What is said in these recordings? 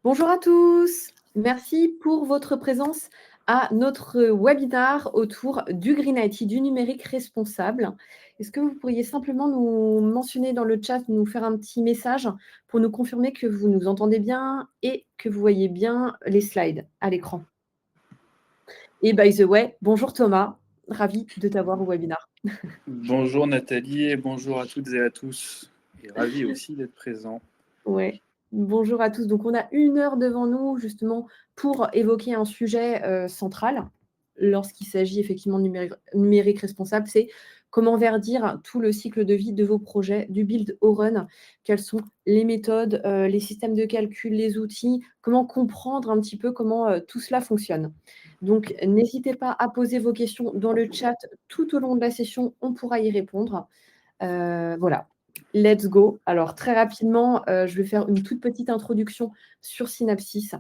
Bonjour à tous, merci pour votre présence à notre webinar autour du Green IT, du numérique responsable. Est-ce que vous pourriez simplement nous mentionner dans le chat, nous faire un petit message pour nous confirmer que vous nous entendez bien et que vous voyez bien les slides à l'écran? Et by the way, bonjour Thomas, ravi de t'avoir au webinar. Bonjour Nathalie et bonjour à toutes et à tous. Et ravi aussi d'être présent. Ouais. Bonjour à tous. Donc, on a 1 heure devant nous, justement, pour évoquer un sujet central lorsqu'il s'agit effectivement de numérique responsable. C'est comment verdir tout le cycle de vie de vos projets, du build au run. Quelles sont les méthodes, les systèmes de calcul, les outils, comment comprendre un petit peu comment tout cela fonctionne. Donc, n'hésitez pas à poser vos questions dans le chat tout au long de la session, on pourra y répondre. Voilà, let's go. Alors très rapidement, je vais faire une toute petite introduction sur Synapsis.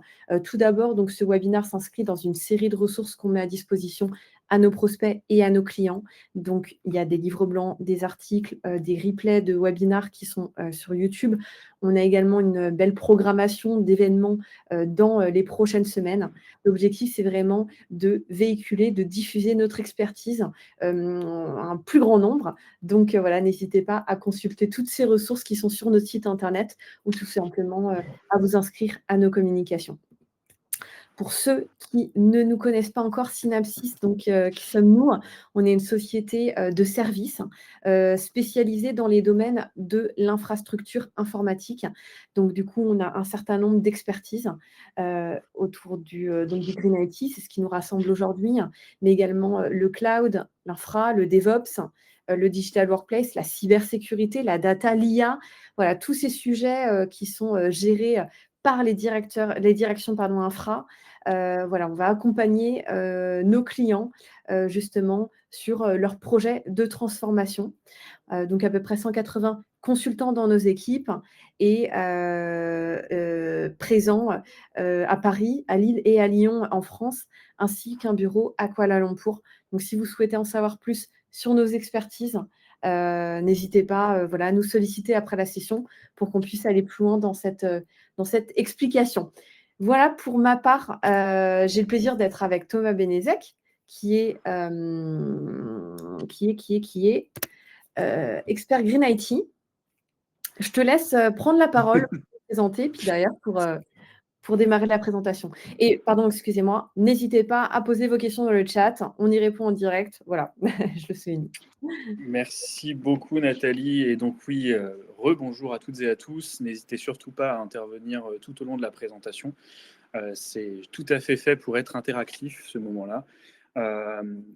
Tout d'abord, donc ce webinaire s'inscrit dans une série de ressources qu'on met à disposition à nos prospects et à nos clients. Donc il y a des livres blancs, des articles, des replays de webinars qui sont sur YouTube. On a également une belle programmation d'événements dans les prochaines semaines. L'objectif, c'est vraiment de véhiculer, de diffuser notre expertise à un plus grand nombre. Donc voilà, n'hésitez pas à consulter toutes ces ressources qui sont sur notre site internet ou tout simplement à vous inscrire à nos communications. Pour ceux qui ne nous connaissent pas encore, Synapsis, donc qui sommes-nous? On est une société de services spécialisée dans les domaines de l'infrastructure informatique. Donc du coup, on a un certain nombre d'expertises autour donc du Green IT, c'est ce qui nous rassemble aujourd'hui, mais également le cloud, l'infra, le DevOps, le digital workplace, la cybersécurité, la data, l'IA, voilà, tous ces sujets qui sont gérés par les directions infra. Voilà, on va accompagner nos clients justement sur leurs projets de transformation. Donc à peu près 180 consultants dans nos équipes et présents à Paris, à Lille et à Lyon en France, ainsi qu'un bureau à Kuala Lumpur. Donc si vous souhaitez en savoir plus sur nos expertises, n'hésitez pas voilà, à nous solliciter après la session pour qu'on puisse aller plus loin dans cette explication. Voilà pour ma part, j'ai le plaisir d'être avec Thomas Benezek, qui est expert Green IT. Je te laisse prendre la parole pour te présenter, puis derrière pour démarrer la présentation. Et pardon, excusez-moi, n'hésitez pas à poser vos questions dans le chat, on y répond en direct. Voilà, je le souligne. Merci beaucoup Nathalie. Et donc oui, rebonjour à toutes et à tous. N'hésitez surtout pas à intervenir tout au long de la présentation. C'est tout à fait pour être interactif ce moment-là.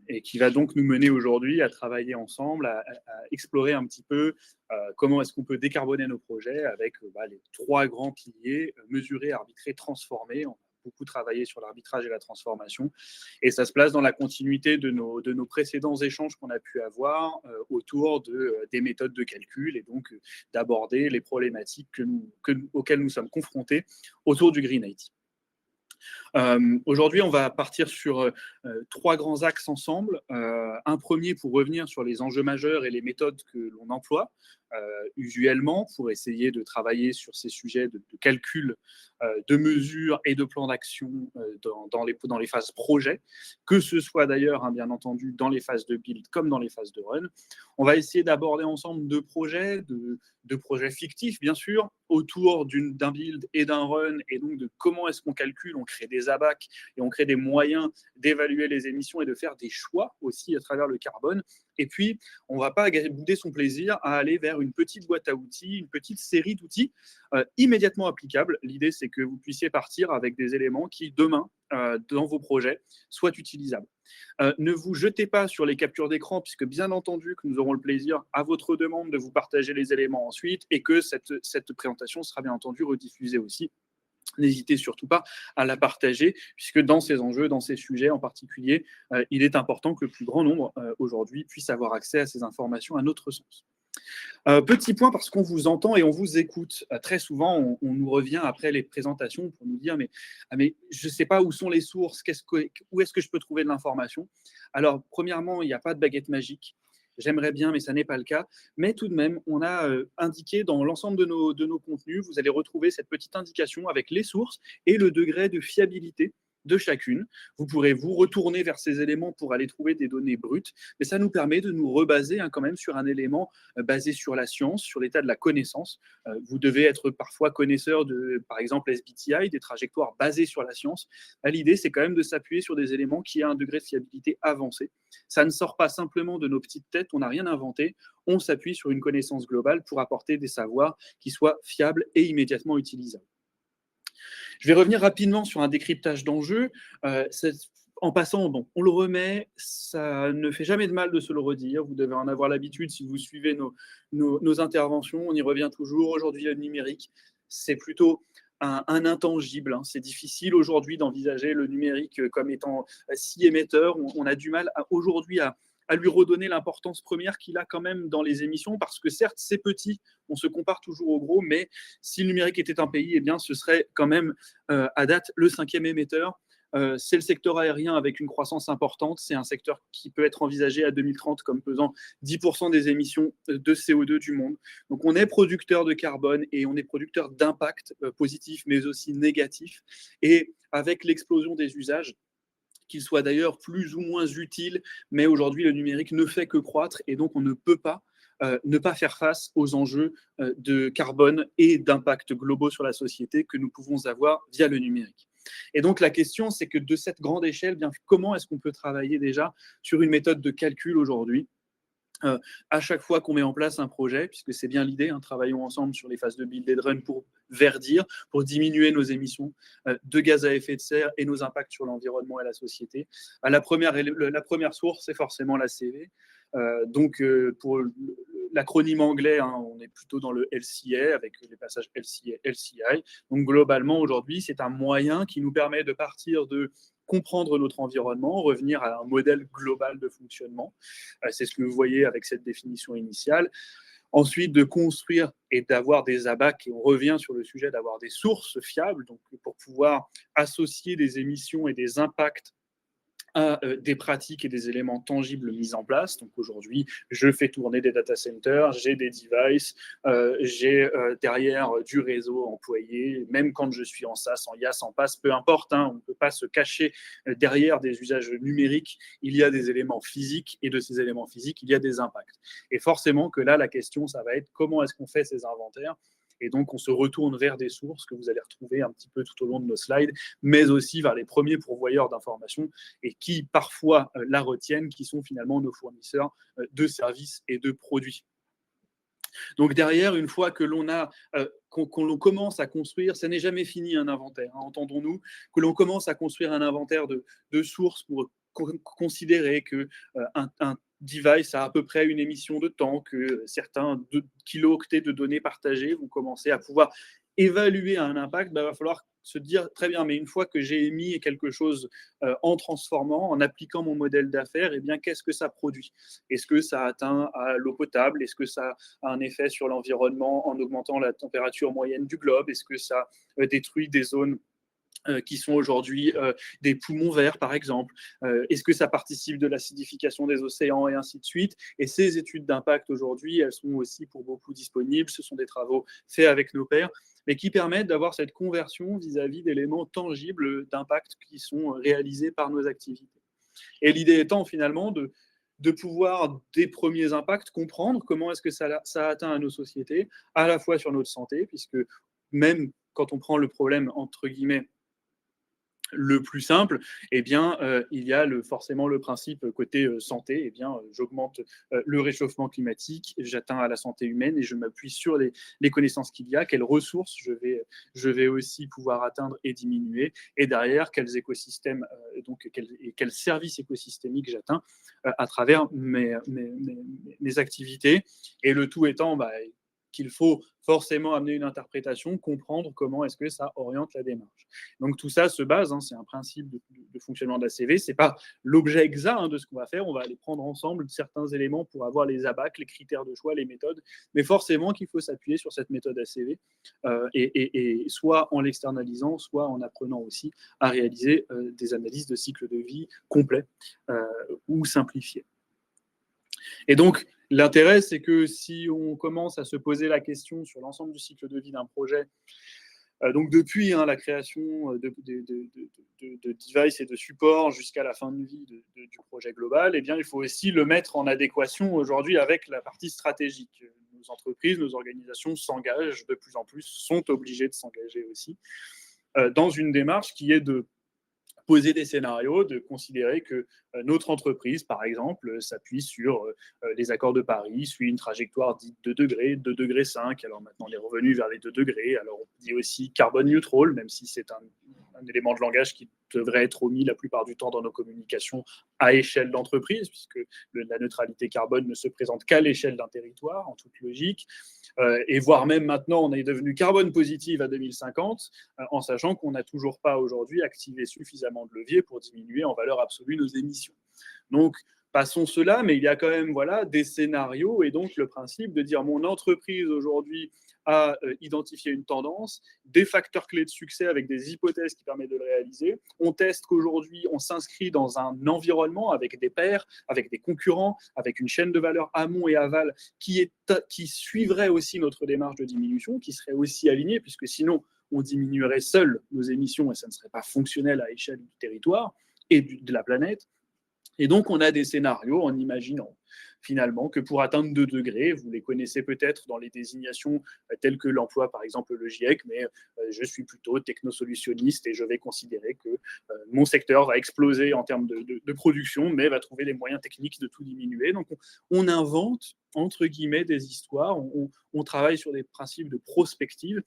Et qui va donc nous mener aujourd'hui à travailler ensemble, à explorer un petit peu comment est-ce qu'on peut décarboner nos projets avec les 3 grands piliers, mesurer, arbitrer, transformer. On a beaucoup travaillé sur l'arbitrage et la transformation. Et ça se place dans la continuité de nos précédents échanges qu'on a pu avoir autour des méthodes de calcul et donc d'aborder les problématiques auxquelles nous sommes confrontés autour du Green IT. Aujourd'hui, on va partir sur 3 grands axes ensemble. Un premier pour revenir sur les enjeux majeurs et les méthodes que l'on emploie usuellement pour essayer de travailler sur ces sujets de calcul, de mesure et de plan d'action dans les phases projet, que ce soit d'ailleurs, bien entendu, dans les phases de build comme dans les phases de run. On va essayer d'aborder ensemble 2 projets, de projets fictifs, bien sûr, autour d'un build et d'un run, et donc de comment est-ce qu'on calcule, on crée des ABAC et on crée des moyens d'évaluer les émissions et de faire des choix aussi à travers le carbone. Et puis, on ne va pas bouder son plaisir à aller vers une petite boîte à outils, une petite série d'outils immédiatement applicables. L'idée, c'est que vous puissiez partir avec des éléments qui, demain, dans vos projets, soient utilisables. Ne vous jetez pas sur les captures d'écran, puisque bien entendu que nous aurons le plaisir, à votre demande, de vous partager les éléments ensuite, et que cette présentation sera bien entendu rediffusée aussi. N'hésitez surtout pas à la partager, puisque dans ces enjeux, dans ces sujets en particulier, il est important que le plus grand nombre aujourd'hui puisse avoir accès à ces informations à notre sens. Petit point, parce qu'on vous entend et on vous écoute. Très souvent, on nous revient après les présentations pour nous dire mais je ne sais pas où sont les sources, où est-ce que je peux trouver de l'information. Alors, premièrement, il n'y a pas de baguette magique. J'aimerais bien, mais ça n'est pas le cas. Mais tout de même, on a indiqué dans l'ensemble de nos contenus, vous allez retrouver cette petite indication avec les sources et le degré de fiabilité de chacune. Vous pourrez vous retourner vers ces éléments pour aller trouver des données brutes, mais ça nous permet de nous rebaser quand même sur un élément basé sur la science, sur l'état de la connaissance. Vous devez être parfois connaisseur de, par exemple, SBTI, des trajectoires basées sur la science. L'idée, c'est quand même de s'appuyer sur des éléments qui ont un degré de fiabilité avancé. Ça ne sort pas simplement de nos petites têtes, on n'a rien inventé, on s'appuie sur une connaissance globale pour apporter des savoirs qui soient fiables et immédiatement utilisables. Je vais revenir rapidement sur un décryptage d'enjeux. En passant, bon, on le remet, ça ne fait jamais de mal de se le redire. Vous devez en avoir l'habitude si vous suivez nos interventions. On y revient toujours. Aujourd'hui, le numérique, c'est plutôt un intangible. C'est difficile aujourd'hui d'envisager le numérique comme étant si émetteur. On a du mal aujourd'hui à lui redonner l'importance première qu'il a quand même dans les émissions, parce que certes, c'est petit, on se compare toujours au gros, mais si le numérique était un pays, eh bien, ce serait quand même, à date, le 5e émetteur. C'est le secteur aérien avec une croissance importante. C'est un secteur qui peut être envisagé à 2030 comme pesant 10% des émissions de CO2 du monde. Donc on est producteur de carbone et on est producteur d'impact positif, mais aussi négatif. Et avec l'explosion des usages, qu'il soit d'ailleurs plus ou moins utile, mais aujourd'hui le numérique ne fait que croître et donc on ne peut pas ne pas faire face aux enjeux de carbone et d'impact globaux sur la société que nous pouvons avoir via le numérique. Et donc la question, c'est que de cette grande échelle, bien, comment est-ce qu'on peut travailler déjà sur une méthode de calcul aujourd'hui à chaque fois qu'on met en place un projet, puisque c'est bien l'idée, travaillons ensemble sur les phases de build and run pour verdir, pour diminuer nos émissions de gaz à effet de serre et nos impacts sur l'environnement et la société. La première source, c'est forcément la CV. Donc, pour l'acronyme anglais, on est plutôt dans le LCA avec les passages LCA, LCI. Donc, globalement, aujourd'hui, c'est un moyen qui nous permet de partir de comprendre notre environnement, revenir à un modèle global de fonctionnement. C'est ce que vous voyez avec cette définition initiale. Ensuite, de construire et d'avoir des ABAC, et on revient sur le sujet d'avoir des sources fiables, donc pour pouvoir associer des émissions et des impacts à des pratiques et des éléments tangibles mis en place. Donc aujourd'hui, je fais tourner des data centers, j'ai des devices, j'ai derrière du réseau employé, même quand je suis en SaaS, en IaaS, en PaaS, peu importe, on ne peut pas se cacher derrière des usages numériques. Il y a des éléments physiques et de ces éléments physiques, il y a des impacts. Et forcément que là, la question, ça va être comment est-ce qu'on fait ces inventaires. Et donc, on se retourne vers des sources que vous allez retrouver un petit peu tout au long de nos slides, mais aussi vers les premiers pourvoyeurs d'informations et qui parfois la retiennent, qui sont finalement nos fournisseurs de services et de produits. Donc derrière, une fois que l'on a qu'on commence à construire, ça n'est jamais fini un inventaire, entendons-nous, que l'on commence à construire un inventaire de sources pour considérer que un device a à peu près une émission de temps, que certains kilo-octets de données partagées vont commencer à pouvoir évaluer un impact, il va falloir se dire très bien, mais une fois que j'ai émis quelque chose en transformant, en appliquant mon modèle d'affaires, eh bien, qu'est-ce que ça produit? Est-ce que ça atteint à l'eau potable? Est-ce que ça a un effet sur l'environnement en augmentant la température moyenne du globe? Est-ce que ça détruit des zones qui sont aujourd'hui des poumons verts, par exemple. Est-ce que ça participe de l'acidification des océans et ainsi de suite? Et ces études d'impact aujourd'hui, elles sont aussi pour beaucoup disponibles. Ce sont des travaux faits avec nos pairs, mais qui permettent d'avoir cette conversion vis-à-vis d'éléments tangibles d'impact qui sont réalisés par nos activités. Et l'idée étant finalement de pouvoir, des premiers impacts, comprendre comment est-ce que ça atteint à nos sociétés, à la fois sur notre santé, puisque même quand on prend le problème, entre guillemets, le plus simple, eh bien, il y a forcément le principe côté santé. Eh bien, j'augmente le réchauffement climatique, j'atteins à la santé humaine et je m'appuie sur les connaissances qu'il y a, quelles ressources je vais aussi pouvoir atteindre et diminuer, et derrière, quels écosystèmes, donc quels services écosystémiques j'atteins à travers mes activités. Et le tout étant qu'il faut forcément amener une interprétation, comprendre comment est-ce que ça oriente la démarche. Donc tout ça se base, c'est un principe de fonctionnement de la CV, ce n'est pas l'objet exact de ce qu'on va faire, on va aller prendre ensemble certains éléments pour avoir les ABAC, les critères de choix, les méthodes, mais forcément qu'il faut s'appuyer sur cette méthode ACV, et soit en l'externalisant, soit en apprenant aussi à réaliser des analyses de cycle de vie complets ou simplifiés. Et donc, l'intérêt, c'est que si on commence à se poser la question sur l'ensemble du cycle de vie d'un projet, donc depuis la création de devices et de supports jusqu'à la fin de vie du projet global, eh bien, il faut aussi le mettre en adéquation aujourd'hui avec la partie stratégique. Nos entreprises, nos organisations s'engagent de plus en plus, sont obligées de s'engager aussi dans une démarche qui est de poser des scénarios, de considérer que notre entreprise, par exemple, s'appuie sur les accords de Paris, suit une trajectoire dite de degrés, 2 degrés 5, alors maintenant on est revenu vers les 2 degrés, alors on dit aussi carbone neutral, même si c'est un élément de langage qui devrait être omis la plupart du temps dans nos communications à échelle d'entreprise, puisque la neutralité carbone ne se présente qu'à l'échelle d'un territoire, en toute logique, et voire même maintenant on est devenu carbone positive à 2050, en sachant qu'on n'a toujours pas aujourd'hui activé suffisamment de leviers pour diminuer en valeur absolue nos émissions. Donc, passons cela, mais il y a quand même des scénarios et donc le principe de dire mon entreprise aujourd'hui a identifié une tendance, des facteurs clés de succès avec des hypothèses qui permettent de le réaliser. On teste qu'aujourd'hui, on s'inscrit dans un environnement avec des pairs, avec des concurrents, avec une chaîne de valeur amont et aval qui suivrait aussi notre démarche de diminution, qui serait aussi alignée, puisque sinon, on diminuerait seul nos émissions et ça ne serait pas fonctionnel à l'échelle du territoire et de la planète. Et donc, on a des scénarios en imaginant finalement que pour atteindre 2 degrés, vous les connaissez peut-être dans les désignations telles que l'emploi, par exemple, le GIEC, mais je suis plutôt technosolutionniste et je vais considérer que mon secteur va exploser en termes de production, mais va trouver les moyens techniques de tout diminuer. Donc, on invente, entre guillemets, des histoires, on travaille sur des principes de prospective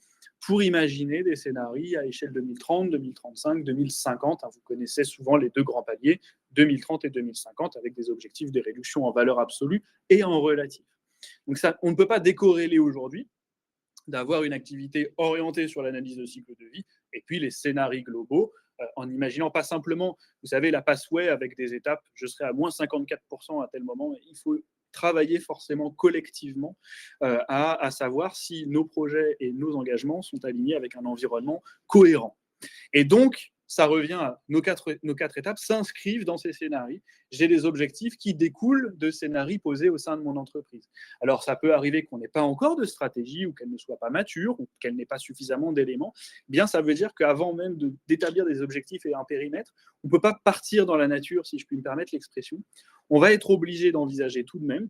pour imaginer des scénarios à échelle 2030, 2035, 2050. Vous connaissez souvent les 2 grands paliers, 2030 et 2050, avec des objectifs de réduction en valeur absolue et en relatif. Donc ça, on ne peut pas décorréler aujourd'hui d'avoir une activité orientée sur l'analyse de cycle de vie et puis les scénarios globaux, en imaginant pas simplement, vous savez, la pathway avec des étapes, je serai à moins 54% à tel moment, il faut travailler forcément collectivement à savoir si nos projets et nos engagements sont alignés avec un environnement cohérent. Et donc, ça revient à nos quatre étapes s'inscrivent dans ces scénarios. J'ai des objectifs qui découlent de scénarios posés au sein de mon entreprise. Alors, ça peut arriver qu'on n'ait pas encore de stratégie ou qu'elle ne soit pas mature ou qu'elle n'ait pas suffisamment d'éléments. Bien, ça veut dire qu'avant même d'établir des objectifs et un périmètre, on ne peut pas partir dans la nature, si je puis me permettre l'expression. On va être obligé d'envisager tout de même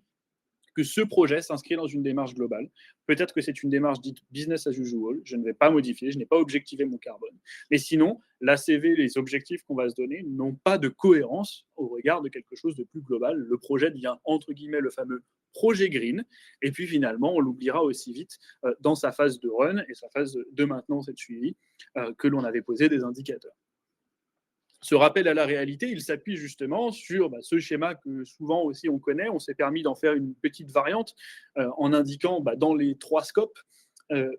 que ce projet s'inscrit dans une démarche globale. Peut-être que c'est une démarche dite business as usual, je ne vais pas modifier, je n'ai pas objectivé mon carbone. Mais sinon, l'ACV, les objectifs qu'on va se donner n'ont pas de cohérence au regard de quelque chose de plus global. Le projet devient, entre guillemets, le fameux projet green, et puis finalement, on l'oubliera aussi vite dans sa phase de run et sa phase de maintenance et de suivi que l'on avait posé des indicateurs. Ce rappel à la réalité, il s'appuie justement sur ce schéma que souvent aussi on connaît. On s'est permis d'en faire une petite variante en indiquant dans les 3 scopes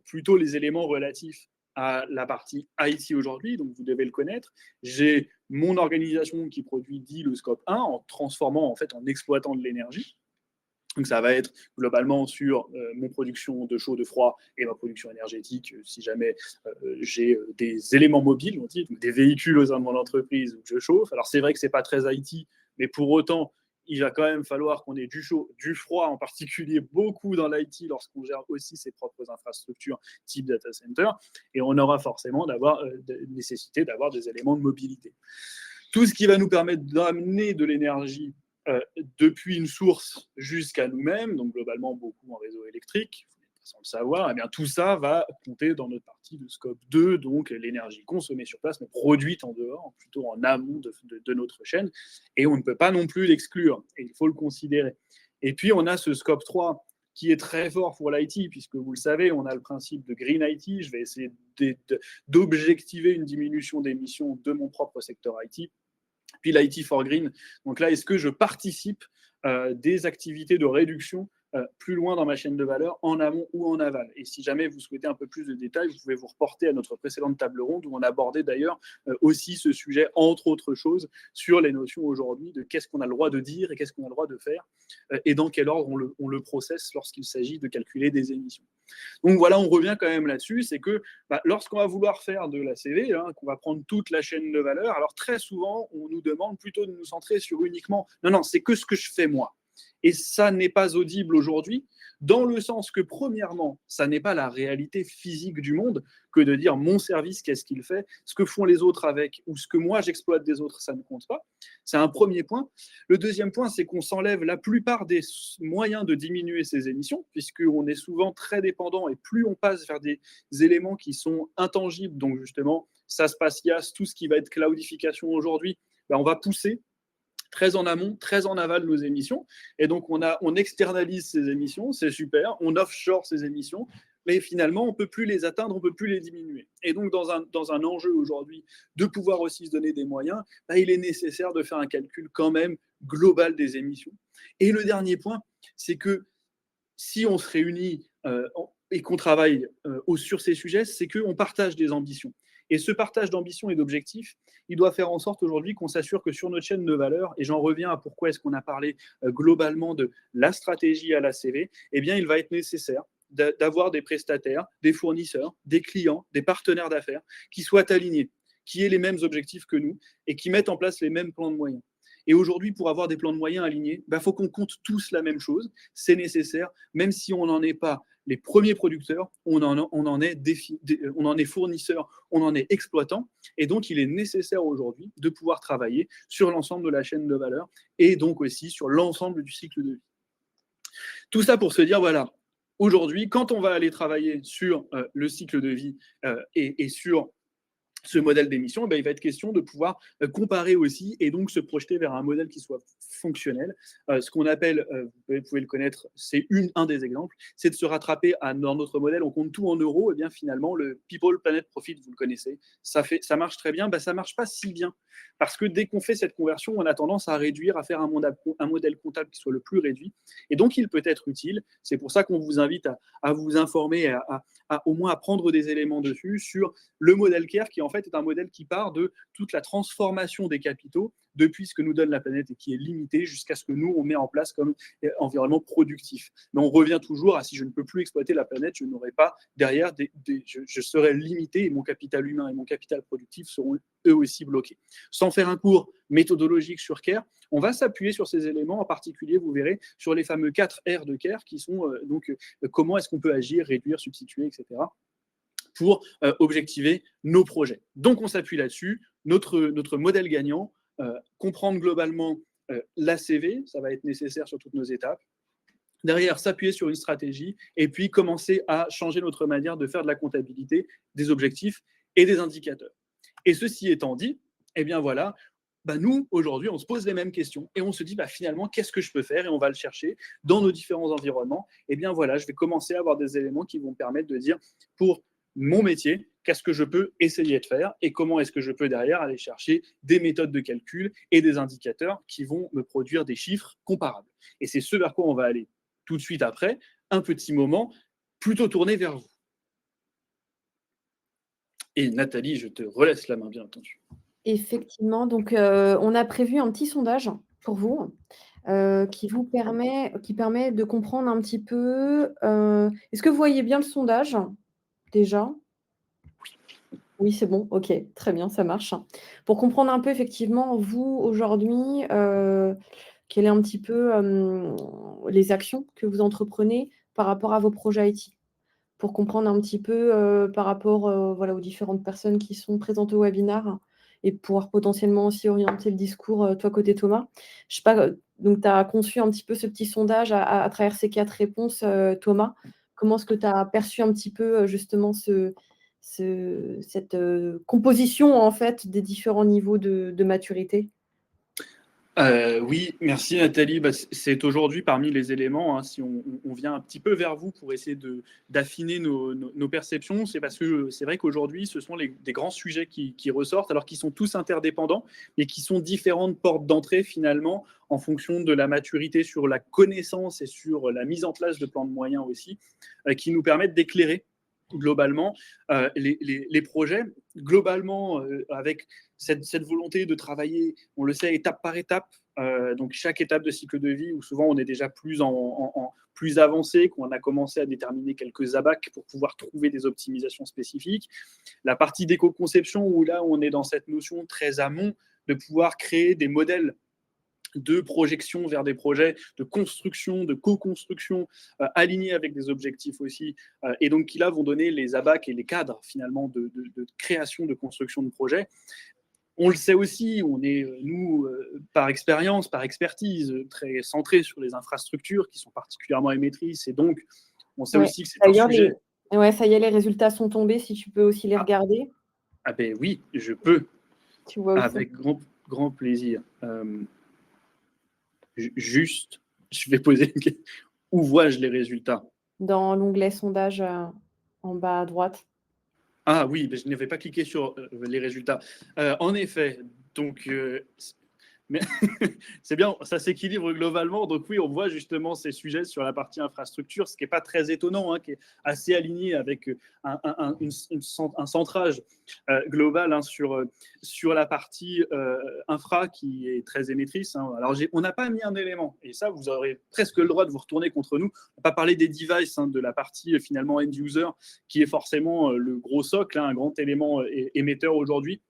plutôt les éléments relatifs à la partie IT aujourd'hui, donc vous devez le connaître. J'ai mon organisation qui produit dit le scope 1 en transformant en fait en exploitant de l'énergie. Donc ça va être globalement sur mon production de chaud, de froid et ma production énergétique, si jamais j'ai des éléments mobiles, on dit, donc des véhicules au sein de mon entreprise où je chauffe. Alors c'est vrai que ce n'est pas très IT, mais pour autant, il va quand même falloir qu'on ait du chaud, du froid, en particulier beaucoup dans l'IT lorsqu'on gère aussi ses propres infrastructures type data center, et on aura forcément nécessité d'avoir des éléments de mobilité. Tout ce qui va nous permettre d'amener de l'énergie depuis une source jusqu'à nous-mêmes, donc globalement beaucoup en réseau électrique, sans le savoir, eh bien, tout ça va compter dans notre partie de scope 2, donc l'énergie consommée sur place, mais produite en dehors, plutôt en amont de notre chaîne, et on ne peut pas non plus l'exclure, et il faut le considérer. Et puis on a ce scope 3 qui est très fort pour l'IT, puisque vous le savez, on a le principe de Green IT, je vais essayer d'objectiver une diminution d'émissions de mon propre secteur IT, puis l'IT for Green. Donc là, est-ce que je participe des activités de réduction plus loin dans ma chaîne de valeur, en amont ou en aval. Et si jamais vous souhaitez un peu plus de détails, vous pouvez vous reporter à notre précédente table ronde où on abordait d'ailleurs aussi ce sujet, entre autres choses, sur les notions aujourd'hui de qu'est-ce qu'on a le droit de dire et qu'est-ce qu'on a le droit de faire et dans quel ordre on le processe lorsqu'il s'agit de calculer des émissions. Donc voilà, on revient quand même là-dessus, c'est que lorsqu'on va vouloir faire de la CV, qu'on va prendre toute la chaîne de valeur, alors très souvent, on nous demande plutôt de nous centrer sur uniquement, non, c'est que ce que je fais moi. Et ça n'est pas audible aujourd'hui, dans le sens que, premièrement, ça n'est pas la réalité physique du monde que de dire mon service, qu'est-ce qu'il fait, ce que font les autres avec, ou ce que moi j'exploite des autres, ça ne compte pas. C'est un premier point. Le deuxième point, c'est qu'on s'enlève la plupart des moyens de diminuer ces émissions, puisqu'on est souvent très dépendant, et plus on passe vers des éléments qui sont intangibles, donc justement, SaaS, PaaS, IaaS, tout ce qui va être cloudification aujourd'hui, ben on va pousser très en amont, très en aval nos émissions. Et donc, on externalise ces émissions, c'est super, on offshore ces émissions, mais finalement, on ne peut plus les atteindre, on ne peut plus les diminuer. Et donc, dans un enjeu aujourd'hui de pouvoir aussi se donner des moyens, bah, il est nécessaire de faire un calcul quand même global des émissions. Et le dernier point, c'est que si on se réunit et qu'on travaille sur ces sujets, c'est qu'on partage des ambitions. Et ce partage d'ambitions et d'objectifs, il doit faire en sorte aujourd'hui qu'on s'assure que sur notre chaîne de valeur, et j'en reviens à pourquoi est-ce qu'on a parlé globalement de la stratégie à la CV, eh bien, il va être nécessaire d'avoir des prestataires, des fournisseurs, des clients, des partenaires d'affaires qui soient alignés, qui aient les mêmes objectifs que nous et qui mettent en place les mêmes plans de moyens. Et aujourd'hui, pour avoir des plans de moyens alignés, il faut qu'on compte tous la même chose. C'est nécessaire, même si on n'en est pas les premiers producteurs, on en est fournisseurs, on en est exploitants. Et donc, il est nécessaire aujourd'hui de pouvoir travailler sur l'ensemble de la chaîne de valeur et donc aussi sur l'ensemble du cycle de vie. Tout ça pour se dire, voilà, aujourd'hui, quand on va aller travailler sur le cycle de vie et sur ce modèle d'émission, il va être question de pouvoir comparer aussi et donc se projeter vers un modèle qui soit fonctionnel. Ce qu'on appelle, vous pouvez le connaître, c'est un des exemples, c'est de se rattraper dans notre modèle, on compte tout en euros, et bien finalement, le People, Planet, Profit, vous le connaissez, ça marche très bien, ça ne marche pas si bien, parce que dès qu'on fait cette conversion, on a tendance à réduire, à faire un modèle comptable qui soit le plus réduit, et donc il peut être utile, c'est pour ça qu'on vous invite à vous informer, au moins à prendre des éléments dessus sur le modèle CARE, qui en fait est un modèle qui part de toute la transformation des capitaux depuis ce que nous donne la planète et qui est limité jusqu'à ce que nous, on met en place comme environnement productif. Mais on revient toujours à si je ne peux plus exploiter la planète, je n'aurai pas derrière, je serai limité et mon capital humain et mon capital productif seront eux aussi bloqués. Sans faire un cours méthodologique sur CARE, on va s'appuyer sur ces éléments, en particulier, vous verrez, sur les fameux 4 R de CARE qui sont comment est-ce qu'on peut agir, réduire, substituer, etc. pour objectiver nos projets. Donc, on s'appuie là-dessus. Notre modèle gagnant, comprendre globalement l'ACV, ça va être nécessaire sur toutes nos étapes. Derrière, s'appuyer sur une stratégie et puis commencer à changer notre manière de faire de la comptabilité, des objectifs et des indicateurs. Et ceci étant dit, eh bien voilà, nous, aujourd'hui, on se pose les mêmes questions et on se dit, finalement, qu'est-ce que je peux faire? Et on va le chercher dans nos différents environnements. Eh bien voilà, je vais commencer à avoir des éléments qui vont permettre de dire, pour mon métier, qu'est-ce que je peux essayer de faire et comment est-ce que je peux derrière aller chercher des méthodes de calcul et des indicateurs qui vont me produire des chiffres comparables. Et c'est ce vers quoi on va aller tout de suite après, un petit moment plutôt tourné vers vous. Et Nathalie, je te relaisse la main, bien entendu. Effectivement, donc on a prévu un petit sondage pour vous, qui permet de comprendre un petit peu, est-ce que vous voyez bien le sondage, déjà? Oui, c'est bon, OK, très bien, ça marche. Pour comprendre un peu effectivement, vous, aujourd'hui, quel est un petit peu, les actions que vous entreprenez par rapport à vos projets IT? Pour comprendre un petit peu, par rapport, voilà, aux différentes personnes qui sont présentes au webinaire et pouvoir potentiellement aussi orienter le discours, toi côté Thomas. Je sais pas, donc tu as conçu un petit peu ce petit sondage à travers ces 4 réponses, Thomas. Comment est-ce que tu as perçu un petit peu, justement cette, composition en fait des différents niveaux de maturité? Oui, merci Nathalie. C'est aujourd'hui parmi les éléments, si on vient un petit peu vers vous pour essayer d'affiner nos perceptions, c'est parce que c'est vrai qu'aujourd'hui, ce sont des grands sujets qui ressortent, alors qu'ils sont tous interdépendants, mais qui sont différentes portes d'entrée finalement, en fonction de la maturité sur la connaissance et sur la mise en place de plans de moyens aussi, qui nous permettent d'éclairer globalement les projets, globalement avec cette volonté de travailler, on le sait, étape par étape, donc chaque étape de cycle de vie, où souvent on est déjà plus avancé, qu'on a commencé à déterminer quelques abacs pour pouvoir trouver des optimisations spécifiques. La partie d'éco-conception, où là on est dans cette notion très amont de pouvoir créer des modèles de projection vers des projets de construction, de co-construction, alignés avec des objectifs aussi, et donc qui là vont donner les abacs et les cadres finalement de création, de construction de projets. On le sait aussi, on est, nous, par expérience, par expertise, très centrés sur les infrastructures qui sont particulièrement émettrices, et donc on sait Ouais. aussi que c'est un D'ailleurs, sujet. ça y est, les résultats sont tombés, si tu peux aussi les Ah, regarder. ah ben oui, je peux, Tu vois où ils sont. avec grand plaisir. Juste, je vais poser une question. Où vois-je les résultats? Dans l'onglet sondage, en bas à droite. Ah oui, mais je n'avais pas cliqué sur les résultats. En effet, donc mais c'est bien, ça s'équilibre globalement. Donc oui, on voit justement ces sujets sur la partie infrastructure, ce qui n'est pas très étonnant, hein, qui est assez aligné avec un centrage global, hein, sur la partie infra qui est très émettrice, hein. Alors on n'a pas mis un élément, et ça vous aurez presque le droit de vous retourner contre nous. On n'a pas parlé des devices, hein, de la partie finalement end user, qui est forcément le gros socle, hein, un grand élément émetteur aujourd'hui.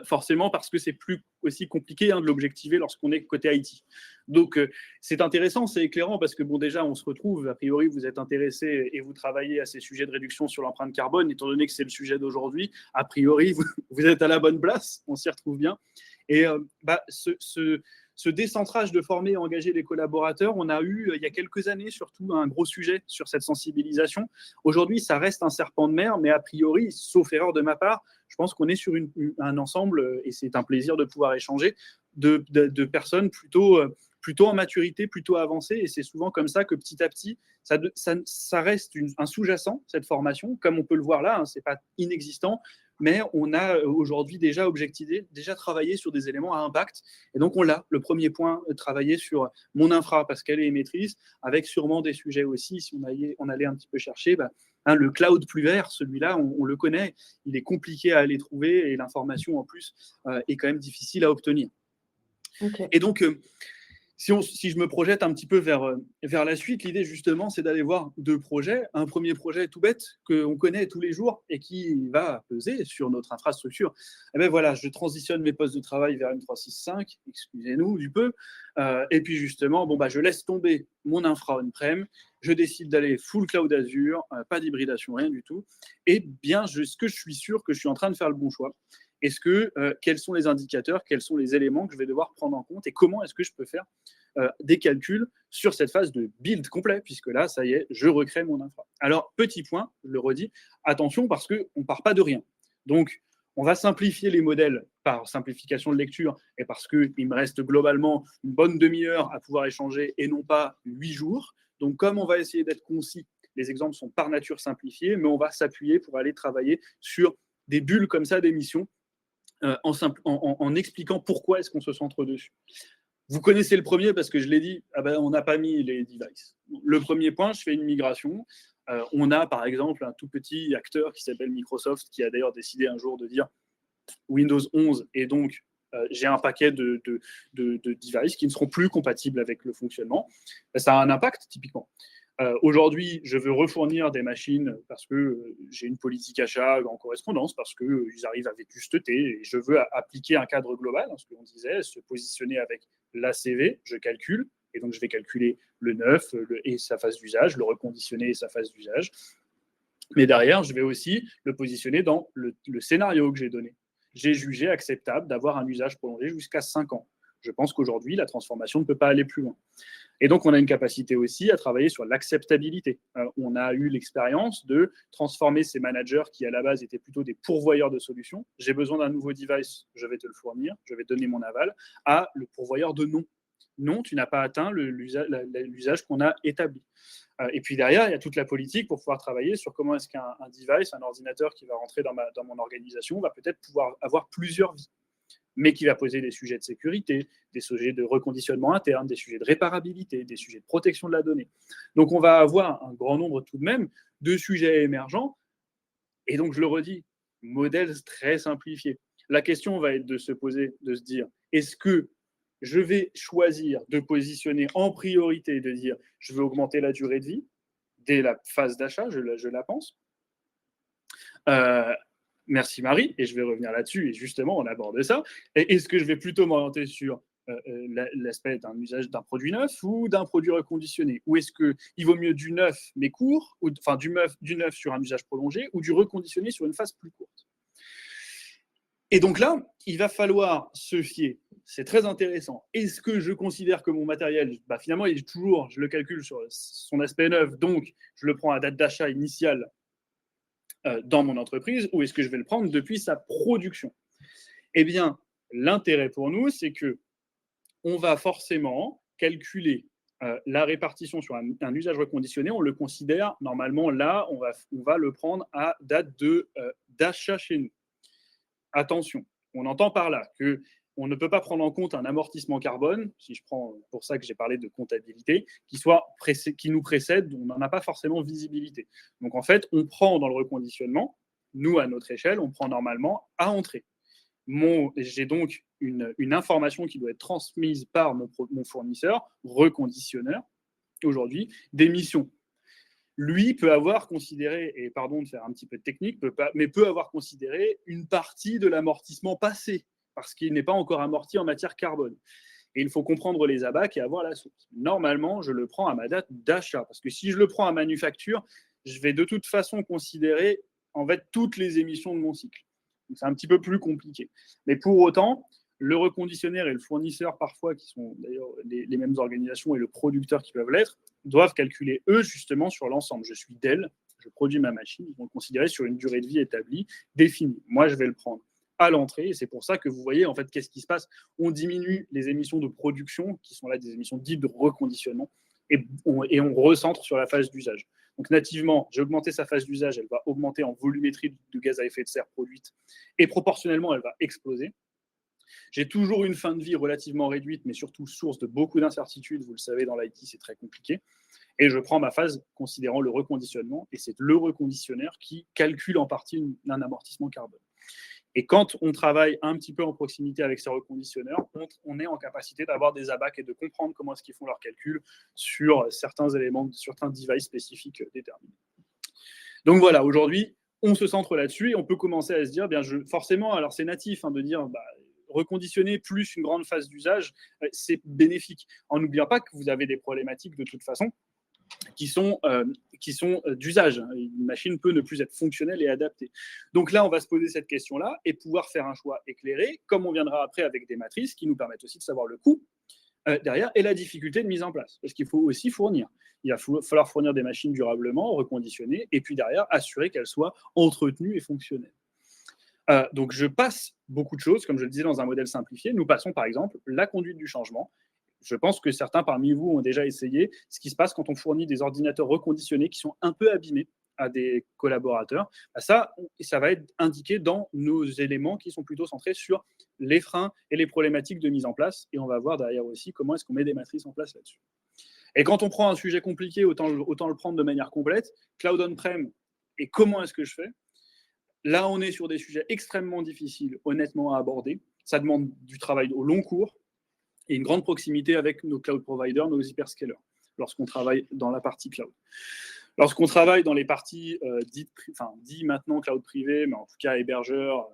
Forcément parce que c'est plus aussi compliqué, hein, de l'objectiver lorsqu'on est côté IT. Donc c'est intéressant, c'est éclairant, parce que bon, déjà on se retrouve, a priori vous êtes intéressé et vous travaillez à ces sujets de réduction sur l'empreinte carbone, étant donné que c'est le sujet d'aujourd'hui, a priori vous êtes à la bonne place, on s'y retrouve bien. Et ce décentrage de former et engager les collaborateurs, on a eu il y a quelques années surtout un gros sujet sur cette sensibilisation. Aujourd'hui ça reste un serpent de mer, mais a priori, sauf erreur de ma part, je pense qu'on est sur un ensemble, et c'est un plaisir de pouvoir échanger, de personnes plutôt en maturité, plutôt avancées, et c'est souvent comme ça que petit à petit, ça reste un sous-jacent, cette formation, comme on peut le voir là, hein, c'est pas inexistant, mais on a aujourd'hui déjà objectivé, déjà travaillé sur des éléments à impact, et donc on l'a, le premier point, travailler sur mon infra, parce qu'elle est émettrice, avec sûrement des sujets aussi, si on allait un petit peu chercher, hein, le cloud plus vert, celui-là, on le connaît, il est compliqué à aller trouver, et l'information en plus est quand même difficile à obtenir. Okay. Et donc, si je me projette un petit peu vers la suite, l'idée justement, c'est d'aller voir deux projets. Un premier projet tout bête qu'on connaît tous les jours et qui va peser sur notre infrastructure. Et bien voilà, je transitionne mes postes de travail vers une 365, excusez-nous du peu. Et puis justement, je laisse tomber mon infra on-prem, je décide d'aller full cloud Azure, pas d'hybridation, rien du tout. Et bien, est-ce que je suis sûr que je suis en train de faire le bon choix? Quels sont les indicateurs, quels sont les éléments que je vais devoir prendre en compte, et comment est-ce que je peux faire des calculs sur cette phase de build complet, puisque là, ça y est, je recrée mon infra. Alors, petit point, je le redis, attention, parce qu'on ne part pas de rien. Donc, on va simplifier les modèles par simplification de lecture, et parce qu'il me reste globalement une bonne demi-heure à pouvoir échanger, et non pas 8 jours. Donc, comme on va essayer d'être concis, les exemples sont par nature simplifiés, mais on va s'appuyer pour aller travailler sur des bulles comme ça d'émissions, en expliquant pourquoi est-ce qu'on se centre dessus. Vous connaissez le premier parce que je l'ai dit, on n'a pas mis les devices. Le premier point, je fais une migration. On a par exemple un tout petit acteur qui s'appelle Microsoft, qui a d'ailleurs décidé un jour de dire Windows 11, et donc j'ai un paquet de devices qui ne seront plus compatibles avec le fonctionnement. Ça a un impact typiquement. Aujourd'hui, je veux refournir des machines parce que j'ai une politique achat en correspondance, parce qu'ils arrivent à vétusteté, et je veux appliquer un cadre global, hein, ce que l'on disait, se positionner avec l'ACV, je calcule, et donc je vais calculer le neuf et sa phase d'usage, le reconditionné et sa phase d'usage. Mais derrière, je vais aussi le positionner dans le scénario que j'ai donné. J'ai jugé acceptable d'avoir un usage prolongé jusqu'à 5 ans. Je pense qu'aujourd'hui, la transformation ne peut pas aller plus loin. Et donc, on a une capacité aussi à travailler sur l'acceptabilité. On a eu l'expérience de transformer ces managers qui, à la base, étaient plutôt des pourvoyeurs de solutions. J'ai besoin d'un nouveau device, je vais te le fournir, je vais te donner mon aval, à le pourvoyeur de non. Non, tu n'as pas atteint l'usage qu'on a établi. Et puis derrière, il y a toute la politique pour pouvoir travailler sur comment est-ce qu'un device, un ordinateur qui va rentrer dans mon organisation, va peut-être pouvoir avoir plusieurs vies, mais qui va poser des sujets de sécurité, des sujets de reconditionnement interne, des sujets de réparabilité, des sujets de protection de la donnée. Donc on va avoir un grand nombre tout de même de sujets émergents, et donc je le redis, modèle très simplifié. La question va être de se poser, de se dire, est-ce que je vais choisir de positionner en priorité, de dire, je veux augmenter la durée de vie dès la phase d'achat, je la pense. Merci Marie, et je vais revenir là-dessus, et justement on aborde ça. Et est-ce que je vais plutôt m'orienter sur l'aspect d'un usage d'un produit neuf ou d'un produit reconditionné? Ou est-ce qu'il vaut mieux du neuf mais court, enfin du neuf sur un usage prolongé ou du reconditionné sur une phase plus courte? Et donc là, il va falloir se fier. C'est très intéressant. Est-ce que je considère que mon matériel, finalement, il est toujours, je le calcule sur son aspect neuf, donc je le prends à date d'achat initiale dans mon entreprise, ou est-ce que je vais le prendre depuis sa production? Eh bien, l'intérêt pour nous, c'est que on va forcément calculer la répartition sur un usage reconditionné. On le considère normalement là, on va le prendre à date d'achat chez nous. Attention, on entend par là que on ne peut pas prendre en compte un amortissement carbone, si je prends pour ça que j'ai parlé de comptabilité, qui nous précède, on n'en a pas forcément visibilité. Donc en fait, on prend dans le reconditionnement, nous à notre échelle, on prend normalement à entrée. J'ai donc une information qui doit être transmise par mon fournisseur, reconditionneur, aujourd'hui, d'émissions. Lui peut avoir considéré, et pardon de faire un petit peu de technique, peut avoir considéré une partie de l'amortissement passé, parce qu'il n'est pas encore amorti en matière carbone. Et il faut comprendre les ABAC et avoir la source. Normalement, je le prends à ma date d'achat, parce que si je le prends à manufacture, je vais de toute façon considérer en fait toutes les émissions de mon cycle. Donc c'est un petit peu plus compliqué. Mais pour autant, le reconditionnaire et le fournisseur, parfois, qui sont d'ailleurs les mêmes organisations, et le producteur qui peuvent l'être, doivent calculer, eux, justement, sur l'ensemble. Je suis Dell, je produis ma machine, ils vont le considérer sur une durée de vie établie, définie. Moi, je vais le prendre à l'entrée, et c'est pour ça que vous voyez, en fait, qu'est-ce qui se passe? On diminue les émissions de production, qui sont là des émissions dites de reconditionnement, et on recentre sur la phase d'usage. Donc, nativement, j'ai augmenté sa phase d'usage, elle va augmenter en volumétrie de gaz à effet de serre produite, et proportionnellement, elle va exploser. J'ai toujours une fin de vie relativement réduite, mais surtout source de beaucoup d'incertitudes. Vous le savez, dans l'IT, c'est très compliqué. Et je prends ma phase considérant le reconditionnement, et c'est le reconditionneur qui calcule en partie un amortissement carbone. Et quand on travaille un petit peu en proximité avec ces reconditionneurs, on est en capacité d'avoir des ABAC et de comprendre comment est-ce qu'ils font leurs calculs sur certains éléments, sur certains devices spécifiques déterminés. Donc voilà, aujourd'hui, on se centre là-dessus et on peut commencer à se dire, forcément, alors c'est natif de dire, reconditionner plus une grande phase d'usage, c'est bénéfique. En n'oubliant pas que vous avez des problématiques de toute façon qui sont d'usage. Une machine peut ne plus être fonctionnelle et adaptée. Donc là, on va se poser cette question-là et pouvoir faire un choix éclairé, comme on viendra après avec des matrices qui nous permettent aussi de savoir le coût derrière et la difficulté de mise en place. Parce qu'il faut aussi fournir. Il va falloir fournir des machines durablement, reconditionnées, et puis derrière, assurer qu'elles soient entretenues et fonctionnelles. Donc je passe beaucoup de choses, comme je le disais dans un modèle simplifié. Nous passons par exemple la conduite du changement. Je pense que certains parmi vous ont déjà essayé ce qui se passe quand on fournit des ordinateurs reconditionnés qui sont un peu abîmés à des collaborateurs. Ça va être indiqué dans nos éléments qui sont plutôt centrés sur les freins et les problématiques de mise en place. Et on va voir derrière aussi comment est-ce qu'on met des matrices en place là-dessus. Et quand on prend un sujet compliqué, autant le prendre de manière complète. Cloud on-prem, et comment est-ce que je fais? Là, on est sur des sujets extrêmement difficiles, honnêtement, à aborder. Ça demande du travail au long cours et une grande proximité avec nos cloud providers, nos hyperscalers, lorsqu'on travaille dans la partie cloud. Lorsqu'on travaille dans les parties dites maintenant cloud privé, mais en tout cas hébergeurs,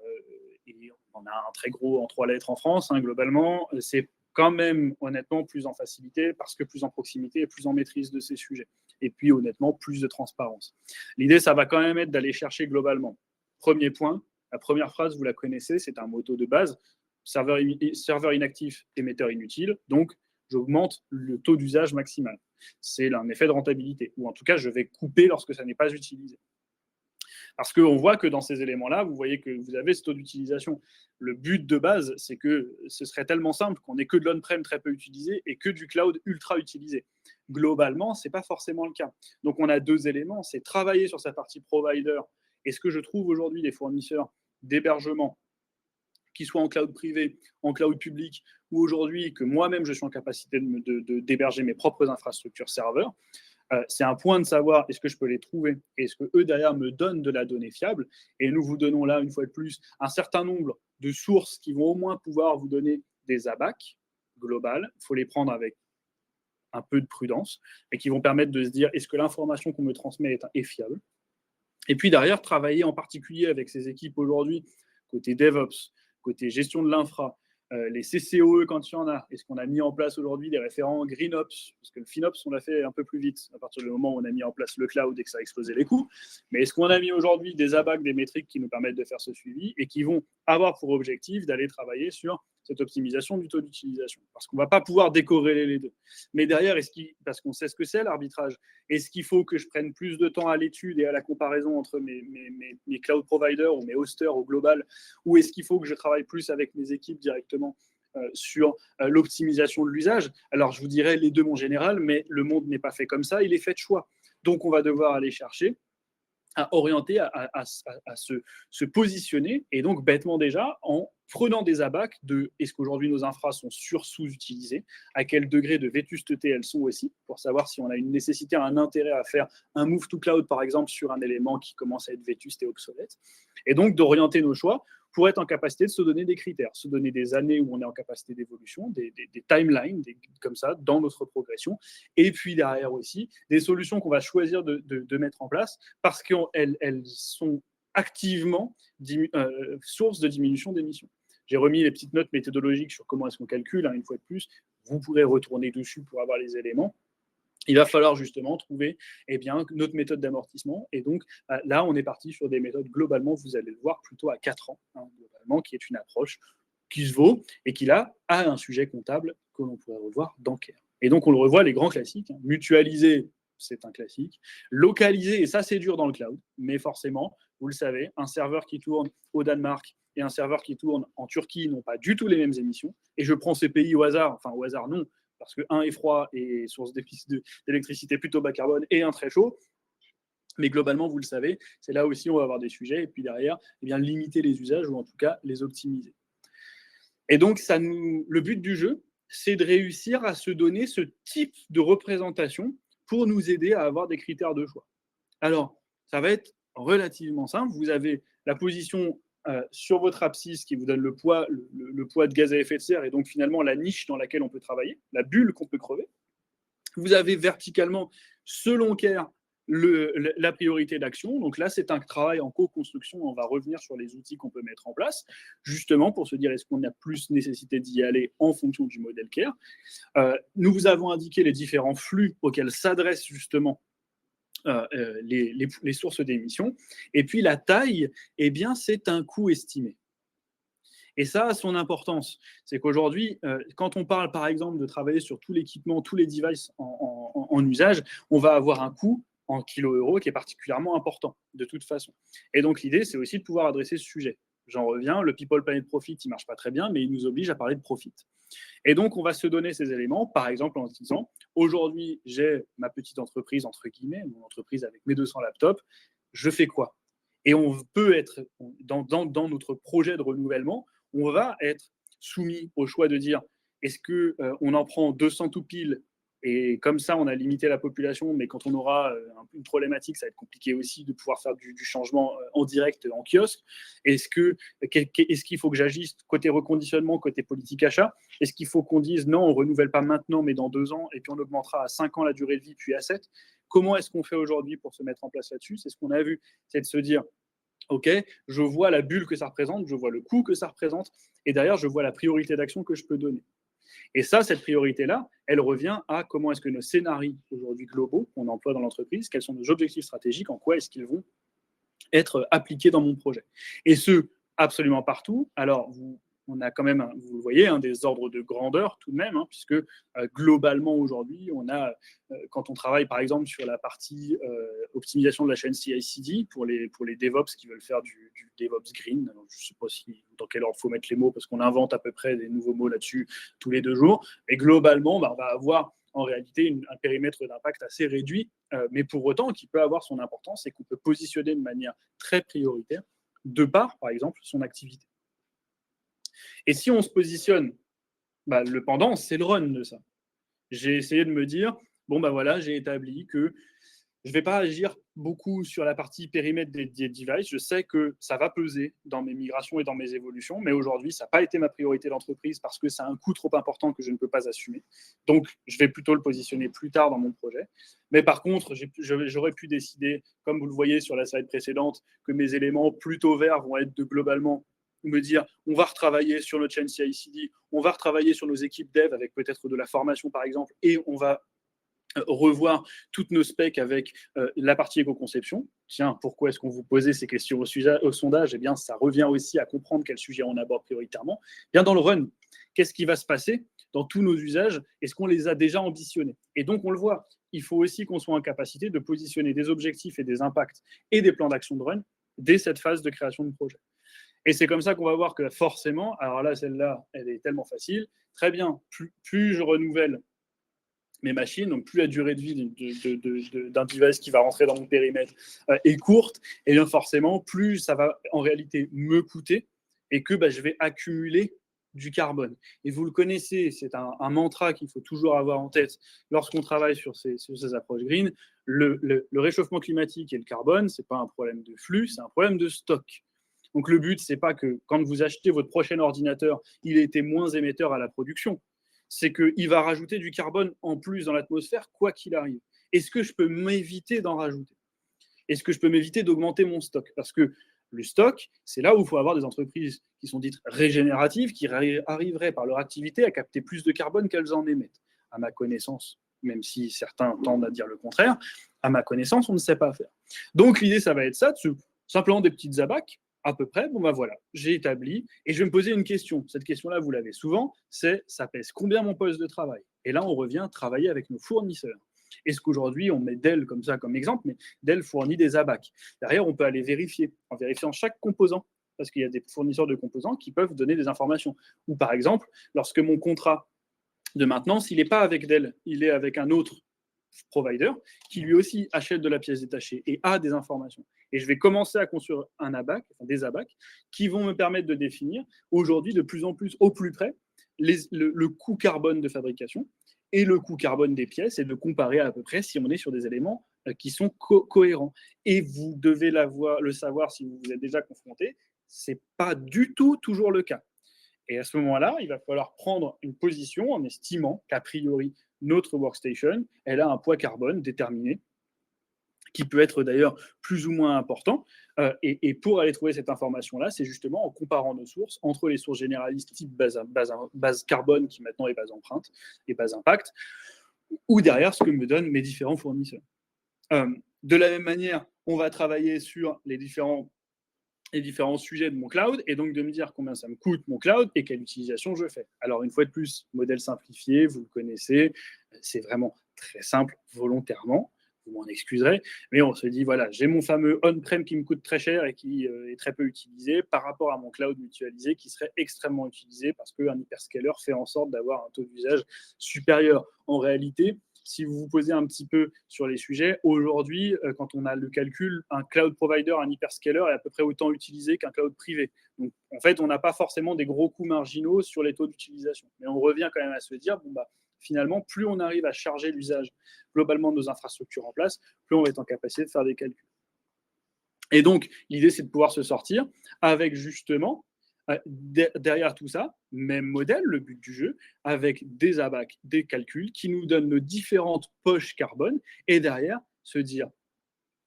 et on a un très gros en 3 lettres en France, globalement, c'est quand même honnêtement plus en facilité parce que plus en proximité et plus en maîtrise de ces sujets. Et puis honnêtement, plus de transparence. L'idée, ça va quand même être d'aller chercher globalement. Premier point, la première phrase, vous la connaissez, c'est un motto de base. Serveur inactif, émetteur inutile. Donc, j'augmente le taux d'usage maximal. C'est un effet de rentabilité. Ou en tout cas, je vais couper lorsque ça n'est pas utilisé. Parce qu'on voit que dans ces éléments-là, vous voyez que vous avez ce taux d'utilisation. Le but de base, c'est que ce serait tellement simple qu'on n'ait que de l'on-prem très peu utilisé et que du cloud ultra utilisé. Globalement, ce n'est pas forcément le cas. Donc, on a 2 éléments. C'est travailler sur sa partie provider. Et ce que je trouve aujourd'hui des fournisseurs d'hébergement, qui soient en cloud privé, en cloud public, ou aujourd'hui que moi-même je suis en capacité d'héberger mes propres infrastructures serveurs, c'est un point de savoir est-ce que je peux les trouver et est-ce qu'eux derrière me donnent de la donnée fiable. Et nous vous donnons là, une fois de plus, un certain nombre de sources qui vont au moins pouvoir vous donner des ABAC globales. Il faut les prendre avec un peu de prudence et qui vont permettre de se dire est-ce que l'information qu'on me transmet est fiable. Et puis derrière, travailler en particulier avec ces équipes aujourd'hui, côté DevOps, côté gestion de l'infra, les CCOE quand il y en a. Est-ce qu'on a mis en place aujourd'hui des référents GreenOps? Parce que le FinOps, on l'a fait un peu plus vite à partir du moment où on a mis en place le cloud et que ça a explosé les coûts. Mais est-ce qu'on a mis aujourd'hui des ABAC, des métriques qui nous permettent de faire ce suivi et qui vont avoir pour objectif d'aller travailler sur cette optimisation du taux d'utilisation? Parce qu'on ne va pas pouvoir décorréler les deux. Mais derrière, parce qu'on sait ce que c'est l'arbitrage, est-ce qu'il faut que je prenne plus de temps à l'étude et à la comparaison entre mes cloud providers ou mes hosters au global, ou est-ce qu'il faut que je travaille plus avec mes équipes directement sur l'optimisation de l'usage? Alors, je vous dirais les deux, mon général, mais le monde n'est pas fait comme ça, il est fait de choix. Donc, on va devoir aller chercher à orienter, à se positionner, et donc bêtement déjà, en prenant des abacs de est-ce qu'aujourd'hui nos infras sont sous-utilisées, à quel degré de vétusteté elles sont aussi, pour savoir si on a une nécessité, un intérêt à faire un move to cloud, par exemple, sur un élément qui commence à être vétuste et obsolète, et donc d'orienter nos choix pour être en capacité de se donner des critères, se donner des années où on est en capacité d'évolution, des timelines, comme ça, dans notre progression, et puis derrière aussi, des solutions qu'on va choisir de mettre en place parce qu'elles sont activement source de diminution d'émissions. J'ai remis les petites notes méthodologiques sur comment est-ce qu'on calcule, une fois de plus, vous pourrez retourner dessus pour avoir les éléments. Il va falloir justement trouver notre méthode d'amortissement. Et donc là, on est parti sur des méthodes globalement, vous allez le voir, plutôt à 4 ans, globalement, qui est une approche qui se vaut et qui là a un sujet comptable que l'on pourrait revoir dans CARE. Et donc on le revoit, les grands classiques, mutualiser, c'est un classique, localiser, et ça c'est dur dans le cloud, mais forcément, vous le savez, un serveur qui tourne au Danemark et un serveur qui tourne en Turquie n'ont pas du tout les mêmes émissions. Et je prends ces pays au hasard, enfin au hasard non, parce que un est froid et source d'électricité plutôt bas carbone, et un très chaud. Mais globalement, vous le savez, c'est là aussi où on va avoir des sujets, et puis derrière, limiter les usages, ou en tout cas les optimiser. Et donc, le but du jeu, c'est de réussir à se donner ce type de représentation pour nous aider à avoir des critères de choix. Alors, ça va être relativement simple. Vous avez la position sur votre abscisse qui vous donne le poids de gaz à effet de serre, et donc finalement la niche dans laquelle on peut travailler, la bulle qu'on peut crever. Vous avez verticalement, selon CARE, la priorité d'action. Donc là, c'est un travail en co-construction. On va revenir sur les outils qu'on peut mettre en place, justement pour se dire est-ce qu'on a plus nécessité d'y aller en fonction du modèle CARE. Nous vous avons indiqué les différents flux auxquels s'adressent justement les sources d'émissions. Et puis la taille, c'est un coût estimé. Et ça a son importance. C'est qu'aujourd'hui, quand on parle par exemple de travailler sur tout l'équipement, tous les devices en usage, on va avoir un coût en kilo-euros qui est particulièrement important, de toute façon. Et donc l'idée, c'est aussi de pouvoir adresser ce sujet. J'en reviens, le People Planet Profit, il ne marche pas très bien, mais il nous oblige à parler de profit. Et donc, on va se donner ces éléments, par exemple en disant, aujourd'hui, j'ai ma petite entreprise, entre guillemets, mon entreprise avec mes 200 laptops, je fais quoi? Et on peut être, dans notre projet de renouvellement, on va être soumis au choix de dire, est-ce qu'on en prend 200 tout pile, et comme ça, on a limité la population, mais quand on aura une problématique, ça va être compliqué aussi de pouvoir faire du changement en direct en kiosque. Est-ce qu'il faut que j'agisse côté reconditionnement, côté politique achat? Est-ce qu'il faut qu'on dise non, on ne renouvelle pas maintenant, mais dans 2 ans, et puis on augmentera à 5 ans la durée de vie, puis à 7? Comment est-ce qu'on fait aujourd'hui pour se mettre en place là-dessus? C'est ce qu'on a vu, c'est de se dire, OK, je vois la bulle que ça représente, je vois le coût que ça représente, et derrière, je vois la priorité d'action que je peux donner. Et ça, cette priorité-là, elle revient à comment est-ce que nos scénarios aujourd'hui globaux qu'on emploie dans l'entreprise, quels sont nos objectifs stratégiques, en quoi est-ce qu'ils vont être appliqués dans mon projet. Et ce, absolument partout. Alors, on a quand même, vous le voyez, des ordres de grandeur tout de même, puisque globalement aujourd'hui, on a, quand on travaille par exemple sur la partie optimisation de la chaîne CI/CD pour les DevOps qui veulent faire du DevOps Green, alors, je ne sais pas dans quel ordre il faut mettre les mots, parce qu'on invente à peu près des nouveaux mots là-dessus tous les 2 jours, et globalement, on va avoir en réalité un périmètre d'impact assez réduit, mais pour autant qui peut avoir son importance et qu'on peut positionner de manière très prioritaire de par exemple, son activité. Et si on se positionne, le pendant, c'est le run de ça. J'ai essayé de me dire, voilà, j'ai établi que je ne vais pas agir beaucoup sur la partie périmètre des devices. Je sais que ça va peser dans mes migrations et dans mes évolutions, mais aujourd'hui, ça n'a pas été ma priorité d'entreprise parce que c'est un coût trop important que je ne peux pas assumer. Donc, je vais plutôt le positionner plus tard dans mon projet. Mais par contre, j'aurais pu décider, comme vous le voyez sur la slide précédente, que mes éléments plutôt verts vont être globalement me dire on va retravailler sur notre chaîne CI/CD, on va retravailler sur nos équipes dev avec peut-être de la formation par exemple, et on va revoir toutes nos specs avec la partie éco-conception. Tiens, pourquoi est-ce qu'on vous posait ces questions au sondage? Eh bien, ça revient aussi à comprendre quel sujet on aborde prioritairement. Bien, dans le run, qu'est-ce qui va se passer dans tous nos usages? Est-ce qu'on les a déjà ambitionnés? Et donc, on le voit, il faut aussi qu'on soit en capacité de positionner des objectifs et des impacts et des plans d'action de run dès cette phase de création de projet. Et c'est comme ça qu'on va voir que forcément, alors là, celle-là, elle est tellement facile. Très bien, plus je renouvelle mes machines, donc plus la durée de vie d'un device qui va rentrer dans mon périmètre est courte, et bien forcément, plus ça va en réalité me coûter et que je vais accumuler du carbone. Et vous le connaissez, c'est un mantra qu'il faut toujours avoir en tête lorsqu'on travaille sur ces approches green. Le réchauffement climatique et le carbone, ce n'est pas un problème de flux, c'est un problème de stock. Donc le but, c'est pas que quand vous achetez votre prochain ordinateur, il ait été moins émetteur à la production. C'est qu'il va rajouter du carbone en plus dans l'atmosphère, quoi qu'il arrive. Est-ce que je peux m'éviter d'en rajouter? Est-ce que je peux m'éviter d'augmenter mon stock? Parce que le stock, c'est là où il faut avoir des entreprises qui sont dites régénératives, qui arriveraient par leur activité à capter plus de carbone qu'elles en émettent. À ma connaissance, même si certains tendent à dire le contraire, à ma connaissance, on ne sait pas faire. Donc l'idée, ça va être ça, simplement des petites abacs, à peu près, bon voilà, j'ai établi, et je vais me poser une question. Cette question-là, vous l'avez souvent, c'est ça pèse combien mon poste de travail? Et là, on revient travailler avec nos fournisseurs. Est-ce qu'aujourd'hui, on met Dell comme ça comme exemple, mais Dell fournit des abacs. Derrière, on peut aller vérifier, en vérifiant chaque composant, parce qu'il y a des fournisseurs de composants qui peuvent donner des informations. Ou par exemple, lorsque mon contrat de maintenance, il n'est pas avec Dell, il est avec un autre provider qui lui aussi achète de la pièce détachée et a des informations. Et je vais commencer à construire des abacs qui vont me permettre de définir aujourd'hui de plus en plus au plus près le coût carbone de fabrication et le coût carbone des pièces et de comparer à peu près si on est sur des éléments qui sont cohérents. Et vous devez le savoir si vous vous êtes déjà confronté, c'est pas du tout toujours le cas. Et à ce moment-là, il va falloir prendre une position en estimant qu'a priori, notre workstation, elle a un poids carbone déterminé, qui peut être d'ailleurs plus ou moins important. Et pour aller trouver cette information-là, c'est justement en comparant nos sources entre les sources généralistes type base carbone, qui maintenant est base empreinte et base impact, ou derrière ce que me donnent mes différents fournisseurs. De la même manière, on va travailler sur les différents sujets de mon cloud, et donc de me dire combien ça me coûte mon cloud et quelle utilisation je fais. Alors, une fois de plus, modèle simplifié, vous le connaissez, c'est vraiment très simple volontairement, vous m'en excuserez, mais on se dit, voilà, j'ai mon fameux on-prem qui me coûte très cher et qui est très peu utilisé par rapport à mon cloud mutualisé qui serait extrêmement utilisé parce qu'un hyperscaler fait en sorte d'avoir un taux d'usage supérieur. En réalité, si vous vous posez un petit peu sur les sujets, aujourd'hui, quand on a le calcul, un cloud provider, un hyperscaler est à peu près autant utilisé qu'un cloud privé. Donc, en fait, on n'a pas forcément des gros coûts marginaux sur les taux d'utilisation. Mais on revient quand même à se dire, finalement, plus on arrive à charger l'usage globalement de nos infrastructures en place, plus on va être en capacité de faire des calculs. Et donc, l'idée, c'est de pouvoir se sortir avec justement derrière tout ça, même modèle, le but du jeu, avec des abacs, des calculs qui nous donnent nos différentes poches carbone, et derrière, se dire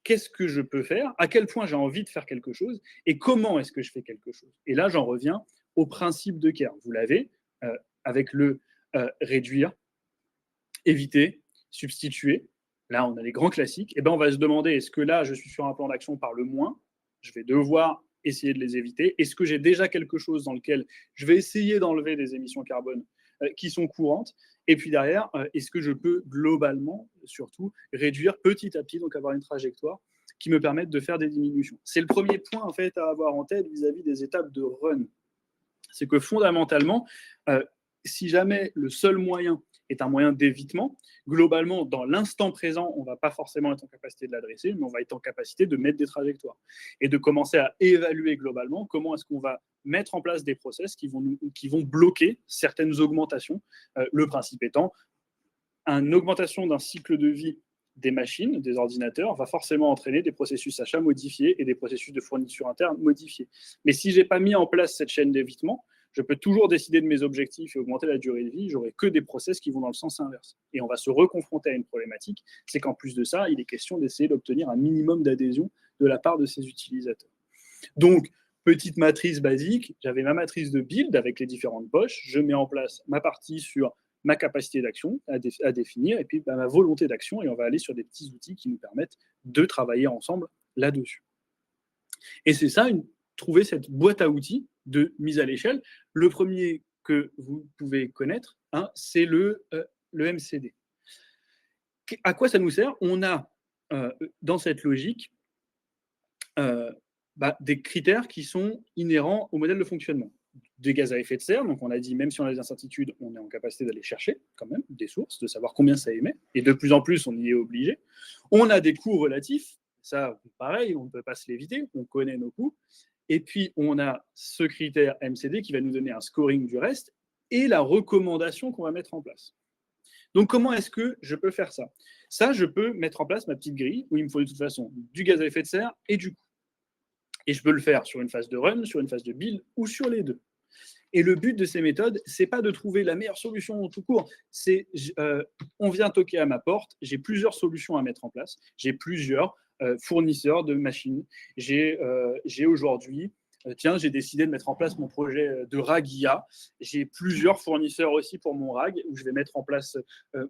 qu'est-ce que je peux faire, à quel point j'ai envie de faire quelque chose, et comment est-ce que je fais quelque chose. Et là, j'en reviens au principe de Kerr. Vous l'avez, avec le réduire, éviter, substituer. Là, on a les grands classiques. Et ben, on va se demander, est-ce que là, je suis sur un plan d'action par le moins? Je vais devoir essayer de les éviter. Est-ce que j'ai déjà quelque chose dans lequel je vais essayer d'enlever des émissions carbone qui sont courantes? Et puis derrière, est-ce que je peux globalement, surtout, réduire petit à petit, donc avoir une trajectoire qui me permette de faire des diminutions? C'est le premier point, en fait, à avoir en tête vis-à-vis des étapes de run. C'est que fondamentalement, si jamais le seul moyen est un moyen d'évitement, globalement, dans l'instant présent, on ne va pas forcément être en capacité de l'adresser, mais on va être en capacité de mettre des trajectoires et de commencer à évaluer globalement comment est-ce qu'on va mettre en place des process qui vont bloquer certaines augmentations. Le principe étant, une augmentation d'un cycle de vie des machines, des ordinateurs, va forcément entraîner des processus achats modifiés et des processus de fourniture interne modifiés. Mais si je n'ai pas mis en place cette chaîne d'évitement, je peux toujours décider de mes objectifs et augmenter la durée de vie, j'aurai que des process qui vont dans le sens inverse. Et on va se reconfronter à une problématique, c'est qu'en plus de ça, il est question d'essayer d'obtenir un minimum d'adhésion de la part de ces utilisateurs. Donc, petite matrice basique, j'avais ma matrice de build avec les différentes poches, je mets en place ma partie sur ma capacité d'action à définir, et puis ma volonté d'action, et on va aller sur des petits outils qui nous permettent de travailler ensemble là-dessus. Et c'est ça, trouver cette boîte à outils de mise à l'échelle. Le premier que vous pouvez connaître, hein, c'est le MCD. À quoi ça nous sert? On a dans cette logique des critères qui sont inhérents au modèle de fonctionnement. Des gaz à effet de serre, donc on a dit, même si on a des incertitudes, on est en capacité d'aller chercher quand même des sources, de savoir combien ça émet, et de plus en plus, on y est obligé. On a des coûts relatifs, ça, pareil, on ne peut pas se l'éviter, on connaît nos coûts. Et puis, on a ce critère MCD qui va nous donner un scoring du reste et la recommandation qu'on va mettre en place. Donc, comment est-ce que je peux faire ça? Ça, je peux mettre en place ma petite grille où il me faut de toute façon du gaz à effet de serre et du coût. Et je peux le faire sur une phase de run, sur une phase de build ou sur les deux. Et le but de ces méthodes, c'est pas de trouver la meilleure solution tout court. C'est on vient toquer à ma porte, j'ai plusieurs solutions à mettre en place, j'ai plusieurs fournisseurs de machines. J'ai aujourd'hui, j'ai décidé de mettre en place mon projet de RAG IA. J'ai plusieurs fournisseurs aussi pour mon RAG où je vais mettre en place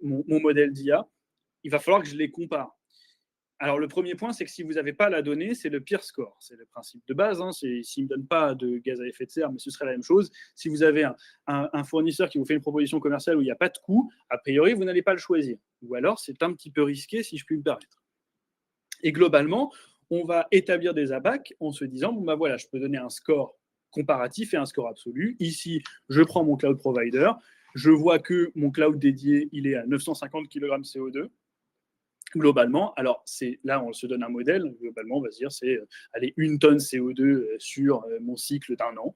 mon modèle d'IA. Il va falloir que je les compare. Alors, le premier point, c'est que si vous n'avez pas la donnée, c'est le pire score. C'est le principe de base. Hein. S'il ne me donne pas de gaz à effet de serre, mais ce serait la même chose. Si vous avez un fournisseur qui vous fait une proposition commerciale où il n'y a pas de coût, a priori, vous n'allez pas le choisir. Ou alors, c'est un petit peu risqué, si je puis me permettre. Et globalement, on va établir des ABAC en se disant, bon, voilà, je peux donner un score comparatif et un score absolu. Ici, je prends mon cloud provider. Je vois que mon cloud dédié, il est à 950 kg CO2. Globalement, alors là, on se donne un modèle. Globalement, on va se dire, c'est 1 tonne CO2 sur mon cycle d'1 an.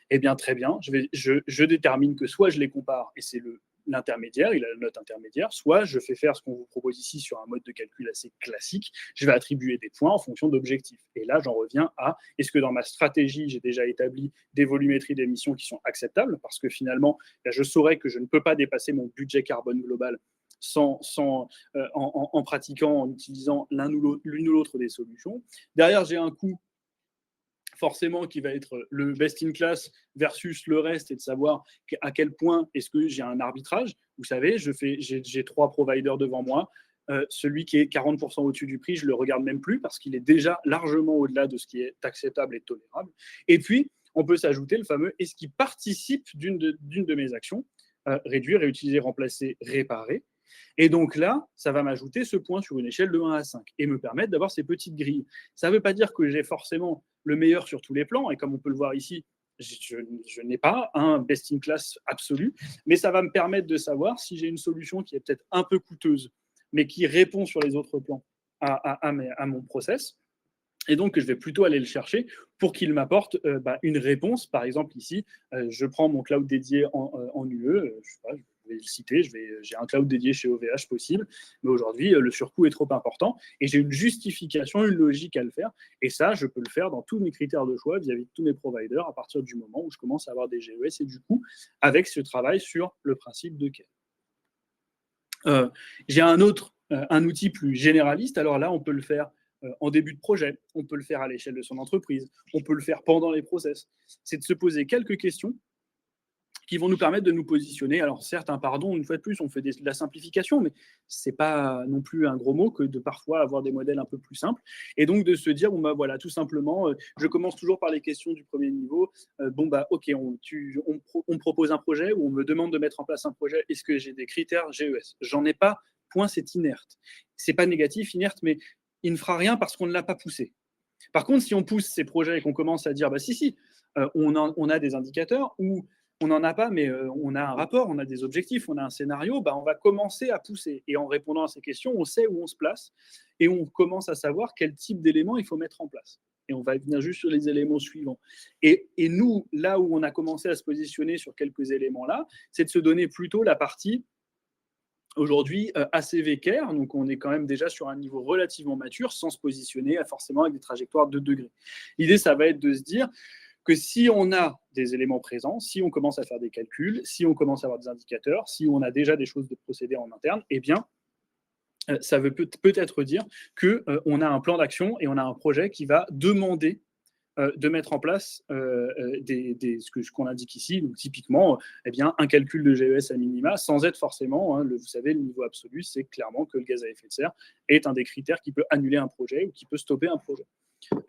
Eh bien, très bien. Je détermine que soit je les compare et c'est l'intermédiaire, il a la note intermédiaire, soit je fais faire ce qu'on vous propose ici sur un mode de calcul assez classique. Je vais attribuer des points en fonction d'objectifs. Et là, j'en reviens à est-ce que dans ma stratégie, j'ai déjà établi des volumétries d'émissions qui sont acceptables? Parce que finalement, là, je saurais que je ne peux pas dépasser mon budget carbone global en pratiquant, en utilisant l'une ou l'autre des solutions. Derrière, j'ai un coût forcément qui va être le best in class versus le reste et de savoir à quel point est-ce que j'ai un arbitrage. Vous savez, j'ai 3 providers devant moi. Celui qui est 40% au-dessus du prix, je ne le regarde même plus parce qu'il est déjà largement au-delà de ce qui est acceptable et tolérable. Et puis, on peut s'ajouter le fameux est-ce qu'il participe d'une de mes actions, réduire, réutiliser, remplacer, réparer. Et donc là, ça va m'ajouter ce point sur une échelle de 1 à 5 et me permettre d'avoir ces petites grilles. Ça ne veut pas dire que j'ai forcément le meilleur sur tous les plans, et comme on peut le voir ici, je n'ai pas un best-in-class absolu, mais ça va me permettre de savoir si j'ai une solution qui est peut-être un peu coûteuse, mais qui répond sur les autres plans à mon process. Et donc, je vais plutôt aller le chercher pour qu'il m'apporte une réponse. Par exemple, ici, je prends mon cloud dédié en UE, je sais pas, je vais le citer, j'ai un cloud dédié chez OVH possible, mais aujourd'hui, le surcoût est trop important et j'ai une justification, une logique à le faire. Et ça, je peux le faire dans tous mes critères de choix vis-à-vis de tous mes providers à partir du moment où je commence à avoir des GES et du coup, avec ce travail sur le principe de quai. J'ai un outil plus généraliste. Alors là, on peut le faire en début de projet, on peut le faire à l'échelle de son entreprise, on peut le faire pendant les process. C'est de se poser quelques questions qui vont nous permettre de nous positionner. Alors certes, une fois de plus, on fait de la simplification, mais c'est pas non plus un gros mot que de parfois avoir des modèles un peu plus simples. Et donc de se dire, voilà, tout simplement, je commence toujours par les questions du premier niveau. Ok, on propose un projet ou on me demande de mettre en place un projet. Est-ce que j'ai des critères GES? J'en ai pas. Point, c'est inerte. C'est pas négatif, inerte, mais il ne fera rien parce qu'on ne l'a pas poussé. Par contre, si on pousse ces projets et qu'on commence à dire, on a des indicateurs ou on n'en a pas, mais on a un rapport, on a des objectifs, on a un scénario, on va commencer à pousser. Et en répondant à ces questions, on sait où on se place et on commence à savoir quel type d'éléments il faut mettre en place. Et on va venir juste sur les éléments suivants. Et nous, là où on a commencé à se positionner sur quelques éléments-là, c'est de se donner plutôt la partie aujourd'hui ACV Care, donc on est quand même déjà sur un niveau relativement mature sans se positionner forcément avec des trajectoires de degrés. L'idée, ça va être de se dire que si on a des éléments présents, si on commence à faire des calculs, si on commence à avoir des indicateurs, si on a déjà des choses de procéder en interne, eh bien, ça veut peut-être dire qu'on a un plan d'action et on a un projet qui va demander de mettre en place ce qu'on indique ici, donc typiquement eh bien, un calcul de GES à minima, sans être forcément, vous savez, le niveau absolu, c'est clairement que le gaz à effet de serre est un des critères qui peut annuler un projet ou qui peut stopper un projet,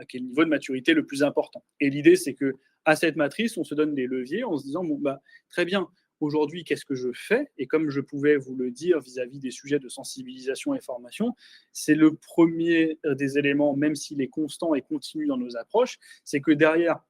qui est le niveau de maturité le plus important. Et l'idée, c'est que à cette matrice, on se donne des leviers en se disant, bon, bah, très bien, aujourd'hui, qu'est-ce que je fais? Et comme je pouvais vous le dire vis-à-vis des sujets de sensibilisation et formation, c'est le premier des éléments, même s'il est constant et continu dans nos approches, c'est que derrière,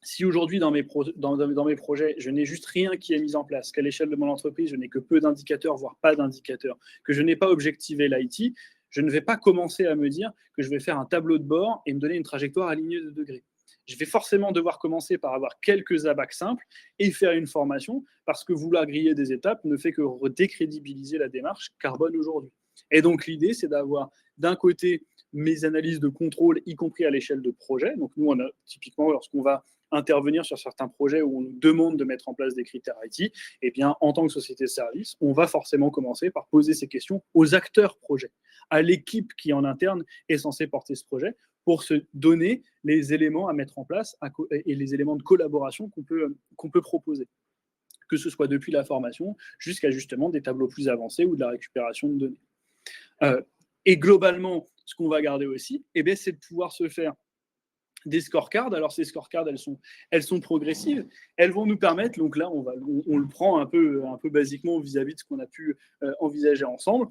si aujourd'hui dans mes projets, je n'ai juste rien qui est mis en place, qu'à l'échelle de mon entreprise, je n'ai que peu d'indicateurs, voire pas d'indicateurs, que je n'ai pas objectivé l'IT, je ne vais pas commencer à me dire que je vais faire un tableau de bord et me donner une trajectoire alignée de degrés. Je vais forcément devoir commencer par avoir quelques abacs simples et faire une formation, parce que vouloir griller des étapes ne fait que décrédibiliser la démarche carbone aujourd'hui. Et donc l'idée, c'est d'avoir d'un côté mes analyses de contrôle, y compris à l'échelle de projet. Donc nous, on a typiquement, lorsqu'on va intervenir sur certains projets où on nous demande de mettre en place des critères IT, eh bien, en tant que société de service, on va forcément commencer par poser ces questions aux acteurs projet, à l'équipe qui en interne est censée porter ce projet, pour se donner les éléments à mettre en place et les éléments de collaboration qu'on peut proposer, que ce soit depuis la formation jusqu'à justement des tableaux plus avancés ou de la récupération de données. Et globalement, ce qu'on va garder aussi, eh bien, c'est de pouvoir se faire des scorecards. Alors, ces scorecards, elles sont progressives. Elles vont nous permettre, donc là, on le prend un peu basiquement vis-à-vis de ce qu'on a pu envisager ensemble,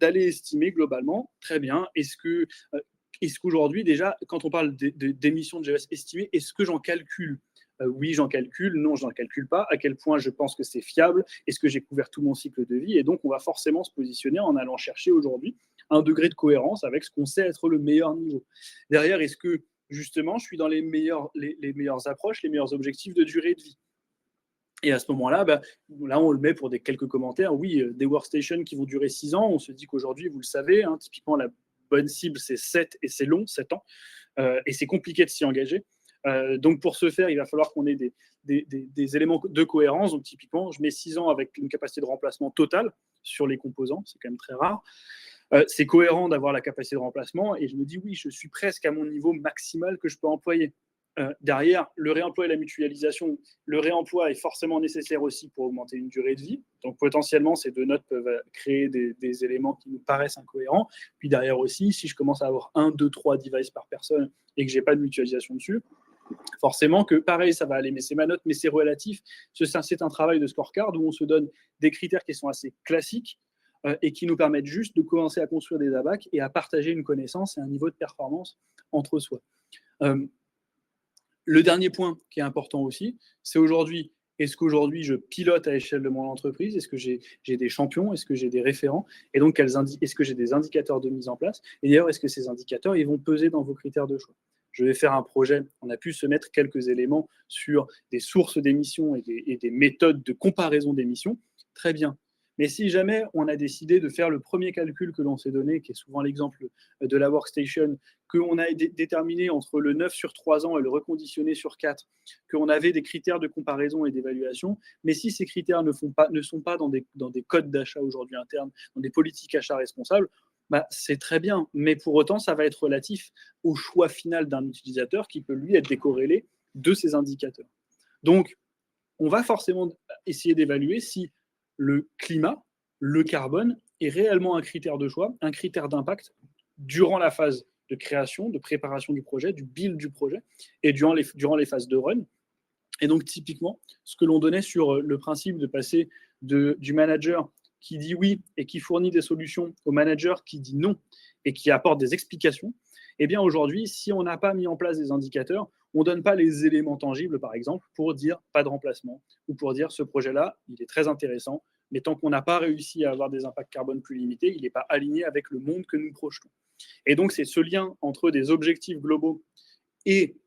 d'aller estimer globalement, très bien, est-ce qu'aujourd'hui, déjà, quand on parle d'émissions de GES estimées, est-ce que j'en calcule? Oui, j'en calcule. Non, je n'en calcule pas. À quel point je pense que c'est fiable? Est-ce que j'ai couvert tout mon cycle de vie? Et donc, on va forcément se positionner en allant chercher aujourd'hui un degré de cohérence avec ce qu'on sait être le meilleur niveau. Derrière, est-ce que justement, je suis dans les meilleures approches, les meilleurs objectifs de durée de vie? Et à ce moment-là, là, on le met pour quelques commentaires. Oui, des workstations qui vont durer 6 ans. On se dit qu'aujourd'hui, vous le savez, typiquement, la bonne cible, c'est 7, et c'est long, 7 ans. Et c'est compliqué de s'y engager. Donc, pour ce faire, il va falloir qu'on ait des éléments de cohérence. Donc, typiquement, je mets 6 ans avec une capacité de remplacement totale sur les composants. C'est quand même très rare. C'est cohérent d'avoir la capacité de remplacement. Et je me dis, oui, je suis presque à mon niveau maximal que je peux employer. Derrière, le réemploi et la mutualisation, le réemploi est forcément nécessaire aussi pour augmenter une durée de vie. Donc, potentiellement, ces deux notes peuvent créer des éléments qui nous paraissent incohérents. Puis derrière aussi, si je commence à avoir 1, 2, 3 devices par personne et que je n'ai pas de mutualisation dessus, forcément que, pareil, ça va aller, mais c'est ma note, mais c'est relatif. C'est un travail de scorecard où on se donne des critères qui sont assez classiques et qui nous permettent juste de commencer à construire des abacs et à partager une connaissance et un niveau de performance entre soi. Le dernier point qui est important aussi, c'est aujourd'hui, est-ce qu'aujourd'hui je pilote à l'échelle de mon entreprise? Est-ce que j'ai des champions? Est-ce que j'ai des référents? Et donc, est-ce que j'ai des indicateurs de mise en place? Et d'ailleurs, est-ce que ces indicateurs, ils vont peser dans vos critères de choix? Je vais faire un projet, on a pu se mettre quelques éléments sur des sources d'émissions et des méthodes de comparaison d'émissions. Très bien. Mais si jamais on a décidé de faire le premier calcul que l'on s'est donné, qui est souvent l'exemple de la workstation, qu'on a déterminé entre le 9 sur 3 ans et le reconditionné sur 4, qu'on avait des critères de comparaison et d'évaluation, mais si ces critères ne sont pas dans des codes d'achat aujourd'hui internes, dans des politiques achats responsables, c'est très bien. Mais pour autant, ça va être relatif au choix final d'un utilisateur qui peut, lui, être décorrélé de ces indicateurs. Donc, on va forcément essayer d'évaluer si le climat, le carbone, est réellement un critère de choix, un critère d'impact durant la phase de création, de préparation du projet, du build du projet, et durant les phases de run. Et donc, typiquement, ce que l'on donnait sur le principe de passer du manager qui dit oui et qui fournit des solutions au manager qui dit non et qui apporte des explications, eh bien aujourd'hui, si on n'a pas mis en place des indicateurs, on ne donne pas les éléments tangibles, par exemple, pour dire pas de remplacement ou pour dire ce projet-là, il est très intéressant, mais tant qu'on n'a pas réussi à avoir des impacts carbone plus limités, il n'est pas aligné avec le monde que nous projetons. Et donc, c'est ce lien entre des objectifs globaux et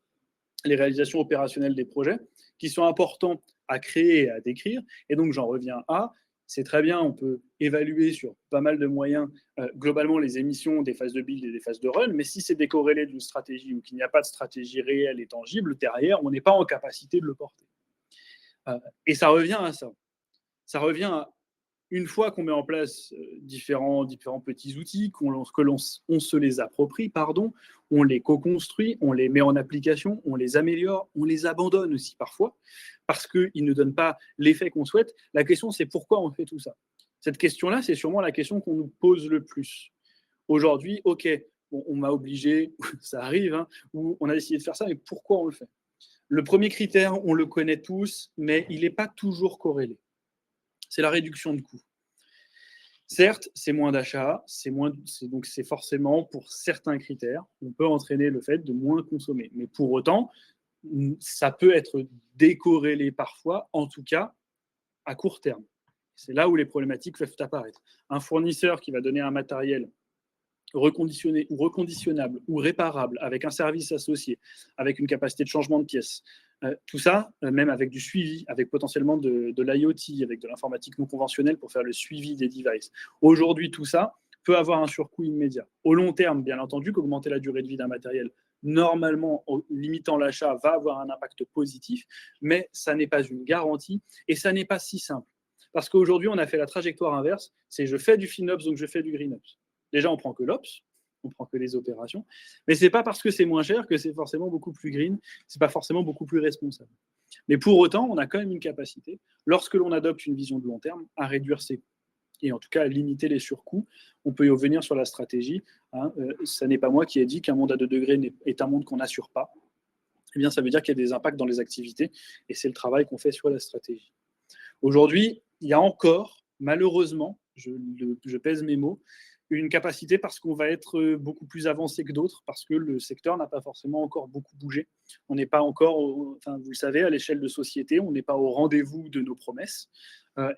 les réalisations opérationnelles des projets qui sont importants à créer et à décrire. Et donc, j'en reviens à, c'est très bien, on peut évaluer sur pas mal de moyens globalement les émissions des phases de build et des phases de run, mais si c'est décorrélé d'une stratégie ou qu'il n'y a pas de stratégie réelle et tangible, derrière, on n'est pas en capacité de le porter. Et ça revient à ça. Ça revient à une fois qu'on met en place différents petits outils, on se les approprie, pardon, on les co-construit, on les met en application, on les améliore, on les abandonne aussi parfois, parce qu'ils ne donnent pas l'effet qu'on souhaite. La question, c'est pourquoi on fait tout ça? Cette question-là, c'est sûrement la question qu'on nous pose le plus. Aujourd'hui, ok, bon, on m'a obligé, ça arrive, hein, ou on a décidé de faire ça, mais pourquoi on le fait? Le premier critère, on le connaît tous, mais il n'est pas toujours corrélé. C'est la réduction de coûts. Certes, c'est moins d'achats, donc c'est forcément pour certains critères, on peut entraîner le fait de moins consommer. Mais pour autant, ça peut être décorrélé parfois, en tout cas à court terme. C'est là où les problématiques peuvent apparaître. Un fournisseur qui va donner un matériel reconditionné ou reconditionnable ou réparable avec un service associé, avec une capacité de changement de pièces, tout ça, même avec du suivi, avec potentiellement de l'IoT, avec de l'informatique non conventionnelle pour faire le suivi des devices. Aujourd'hui, tout ça peut avoir un surcoût immédiat. Au long terme, bien entendu, qu'augmenter la durée de vie d'un matériel, normalement, en limitant l'achat, va avoir un impact positif, mais ça n'est pas une garantie et ça n'est pas si simple. Parce qu'aujourd'hui, on a fait la trajectoire inverse, c'est je fais du FinOps, donc je fais du GreenOps. Déjà, on prend que l'Ops, on prend que les opérations, mais ce n'est pas parce que c'est moins cher que c'est forcément beaucoup plus green, c'est pas forcément beaucoup plus responsable. Mais pour autant, on a quand même une capacité, lorsque l'on adopte une vision de long terme, à réduire ses coûts et en tout cas à limiter les surcoûts. On peut y revenir sur la stratégie. Hein, ça n'est pas moi qui ai dit qu'un monde à 2 degrés est un monde qu'on n'assure pas. Eh bien, ça veut dire qu'il y a des impacts dans les activités et c'est le travail qu'on fait sur la stratégie. Aujourd'hui, il y a encore, malheureusement, je pèse mes mots, une capacité parce qu'on va être beaucoup plus avancé que d'autres, parce que le secteur n'a pas forcément encore beaucoup bougé. On n'est pas encore, enfin, vous le savez, à l'échelle de société, on n'est pas au rendez-vous de nos promesses.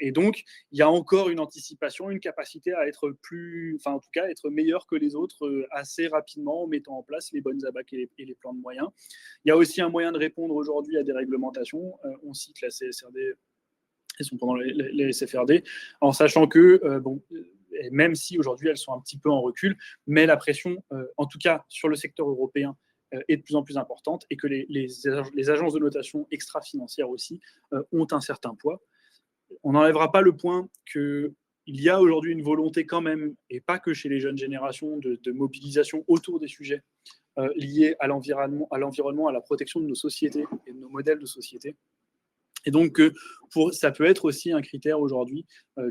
Et donc, il y a encore une anticipation, une capacité à être plus, enfin, en tout cas, être meilleur que les autres assez rapidement en mettant en place les bonnes abacs et les plans de moyens. Il y a aussi un moyen de répondre aujourd'hui à des réglementations. On cite la CSRD, elles sont pendant les SFRD, en sachant que, bon, même si aujourd'hui elles sont un petit peu en recul, mais la pression, en tout cas sur le secteur européen, est de plus en plus importante et que les agences de notation extra-financières aussi ont un certain poids. On n'enlèvera pas le point qu'il y a aujourd'hui une volonté quand même, et pas que chez les jeunes générations, de mobilisation autour des sujets liés à l'environnement, à la protection de nos sociétés et de nos modèles de société. Et donc, ça peut être aussi un critère aujourd'hui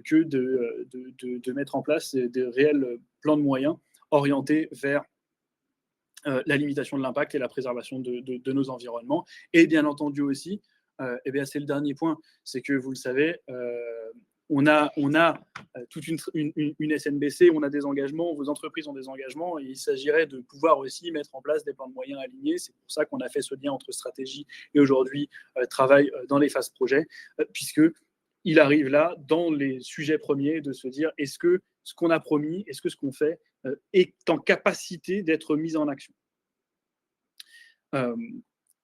que de mettre en place des réels plans de moyens orientés vers la limitation de l'impact et la préservation de nos environnements. Et bien entendu aussi, eh bien, c'est le dernier point, c'est que vous le savez, on a toute une SNBC, on a des engagements, vos entreprises ont des engagements, et il s'agirait de pouvoir aussi mettre en place des plans de moyens alignés. C'est pour ça qu'on a fait ce lien entre stratégie et aujourd'hui travail dans les phases projet, puisque il arrive là, dans les sujets premiers, de se dire est-ce que ce qu'on a promis, est-ce que ce qu'on fait est en capacité d'être mis en action.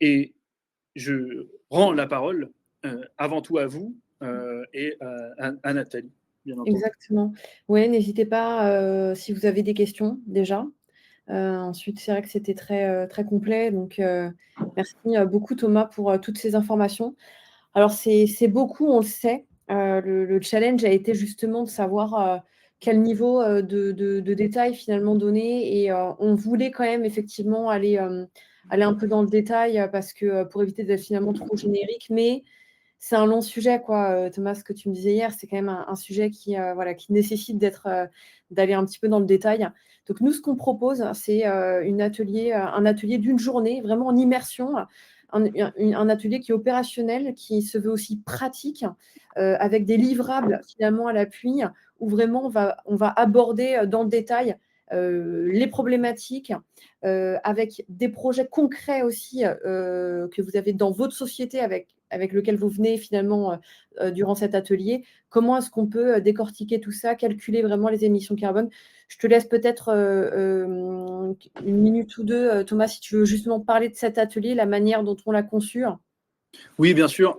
Et je rends la parole avant tout à vous et à Nathalie, bien entendu. Exactement. Oui, n'hésitez pas si vous avez des questions déjà. Ensuite, c'est vrai que c'était très, très complet. Donc, merci beaucoup Thomas pour toutes ces informations. Alors, c'est beaucoup, on le sait. Le challenge a été justement de savoir quel niveau de détail finalement donner. Et on voulait quand même effectivement aller un peu dans le détail parce que pour éviter d'être finalement trop générique. Mais c'est un long sujet, quoi, Thomas, ce que tu me disais hier, c'est quand même un sujet voilà, qui nécessite d'aller un petit peu dans le détail. Donc nous, ce qu'on propose, c'est un atelier d'une journée, vraiment en immersion, un atelier qui est opérationnel, qui se veut aussi pratique, avec des livrables finalement à l'appui, où vraiment on va aborder dans le détail les problématiques, avec des projets concrets aussi que vous avez dans votre société avec lequel vous venez finalement durant cet atelier. Comment est-ce qu'on peut décortiquer tout ça, calculer vraiment les émissions carbone? Je te laisse peut-être une minute ou deux, Thomas, si tu veux justement parler de cet atelier, la manière dont on l'a conçu. Oui, bien sûr.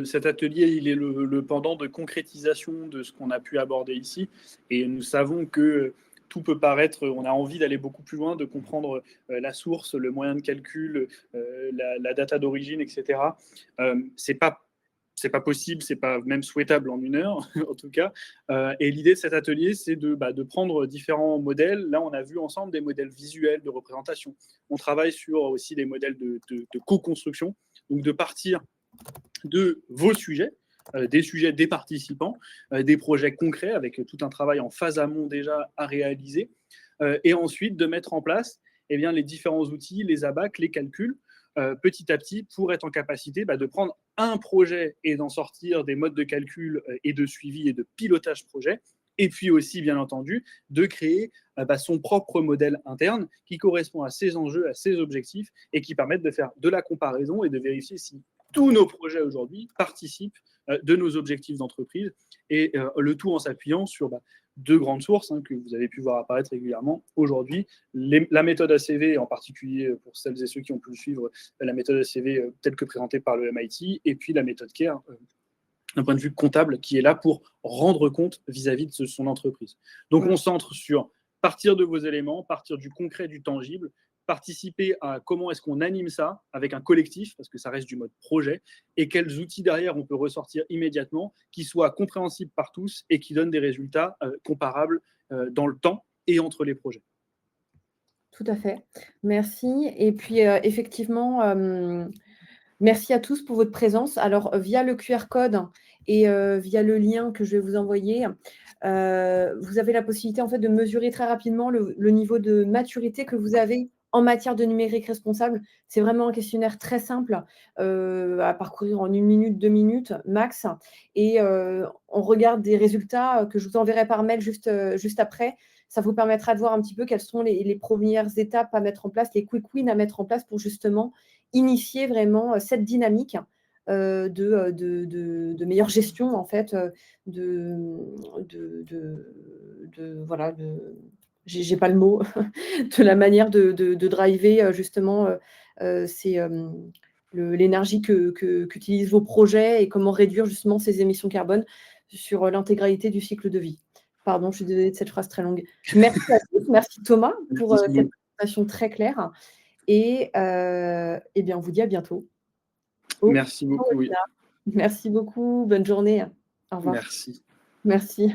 Cet atelier, il est le pendant de concrétisation de ce qu'on a pu aborder ici. Et nous savons que tout peut paraître, on a envie d'aller beaucoup plus loin, de comprendre la source, le moyen de calcul, la data d'origine, etc. C'est pas c'est pas possible, c'est pas même souhaitable en 1 heure, en tout cas. Et l'idée de cet atelier, c'est de prendre différents modèles. Là, on a vu ensemble des modèles visuels de représentation. On travaille sur aussi des modèles de co-construction, donc de partir de vos sujets, des sujets des participants, des projets concrets avec tout un travail en phase amont déjà à réaliser, et ensuite de mettre en place les différents outils, les abacs, les calculs, petit à petit pour être en capacité de prendre un projet et d'en sortir des modes de calcul et de suivi et de pilotage projet, et puis aussi, bien entendu, de créer son propre modèle interne qui correspond à ses enjeux, à ses objectifs, et qui permettent de faire de la comparaison et de vérifier si tous nos projets aujourd'hui participent de nos objectifs d'entreprise, et le tout en s'appuyant sur 2 grandes sources que vous avez pu voir apparaître régulièrement aujourd'hui. La méthode ACV, en particulier pour celles et ceux qui ont pu le suivre, la méthode ACV telle que présentée par le MIT, et puis la méthode CARE, d'un point de vue comptable, qui est là pour rendre compte vis-à-vis de son entreprise. Donc on centre sur partir de vos éléments, partir du concret, du tangible, participer à comment est-ce qu'on anime ça avec un collectif, parce que ça reste du mode projet, et quels outils derrière on peut ressortir immédiatement, qui soient compréhensibles par tous et qui donnent des résultats comparables dans le temps et entre les projets. Tout à fait. Merci. Et puis, effectivement, merci à tous pour votre présence. Alors, via le QR code et via le lien que je vais vous envoyer, vous avez la possibilité en fait de mesurer très rapidement le niveau de maturité que vous avez en matière de numérique responsable. C'est vraiment un questionnaire très simple à parcourir en 1 minute, 2 minutes max. Et on regarde des résultats que je vous enverrai par mail juste après. Ça vous permettra de voir un petit peu quelles sont les premières étapes à mettre en place, les quick wins à mettre en place pour justement initier vraiment cette dynamique de meilleure gestion en fait, voilà, j'ai pas le mot, de la manière de driver justement l'énergie qu'utilisent vos projets et comment réduire justement ces émissions carbone sur l'intégralité du cycle de vie. Pardon, je suis désolée de cette phrase très longue. Merci à tous, merci Thomas pour cette présentation très claire. Et bien, on vous dit à bientôt. Merci beaucoup. Oui. Merci beaucoup, bonne journée. Au revoir. Merci. Merci.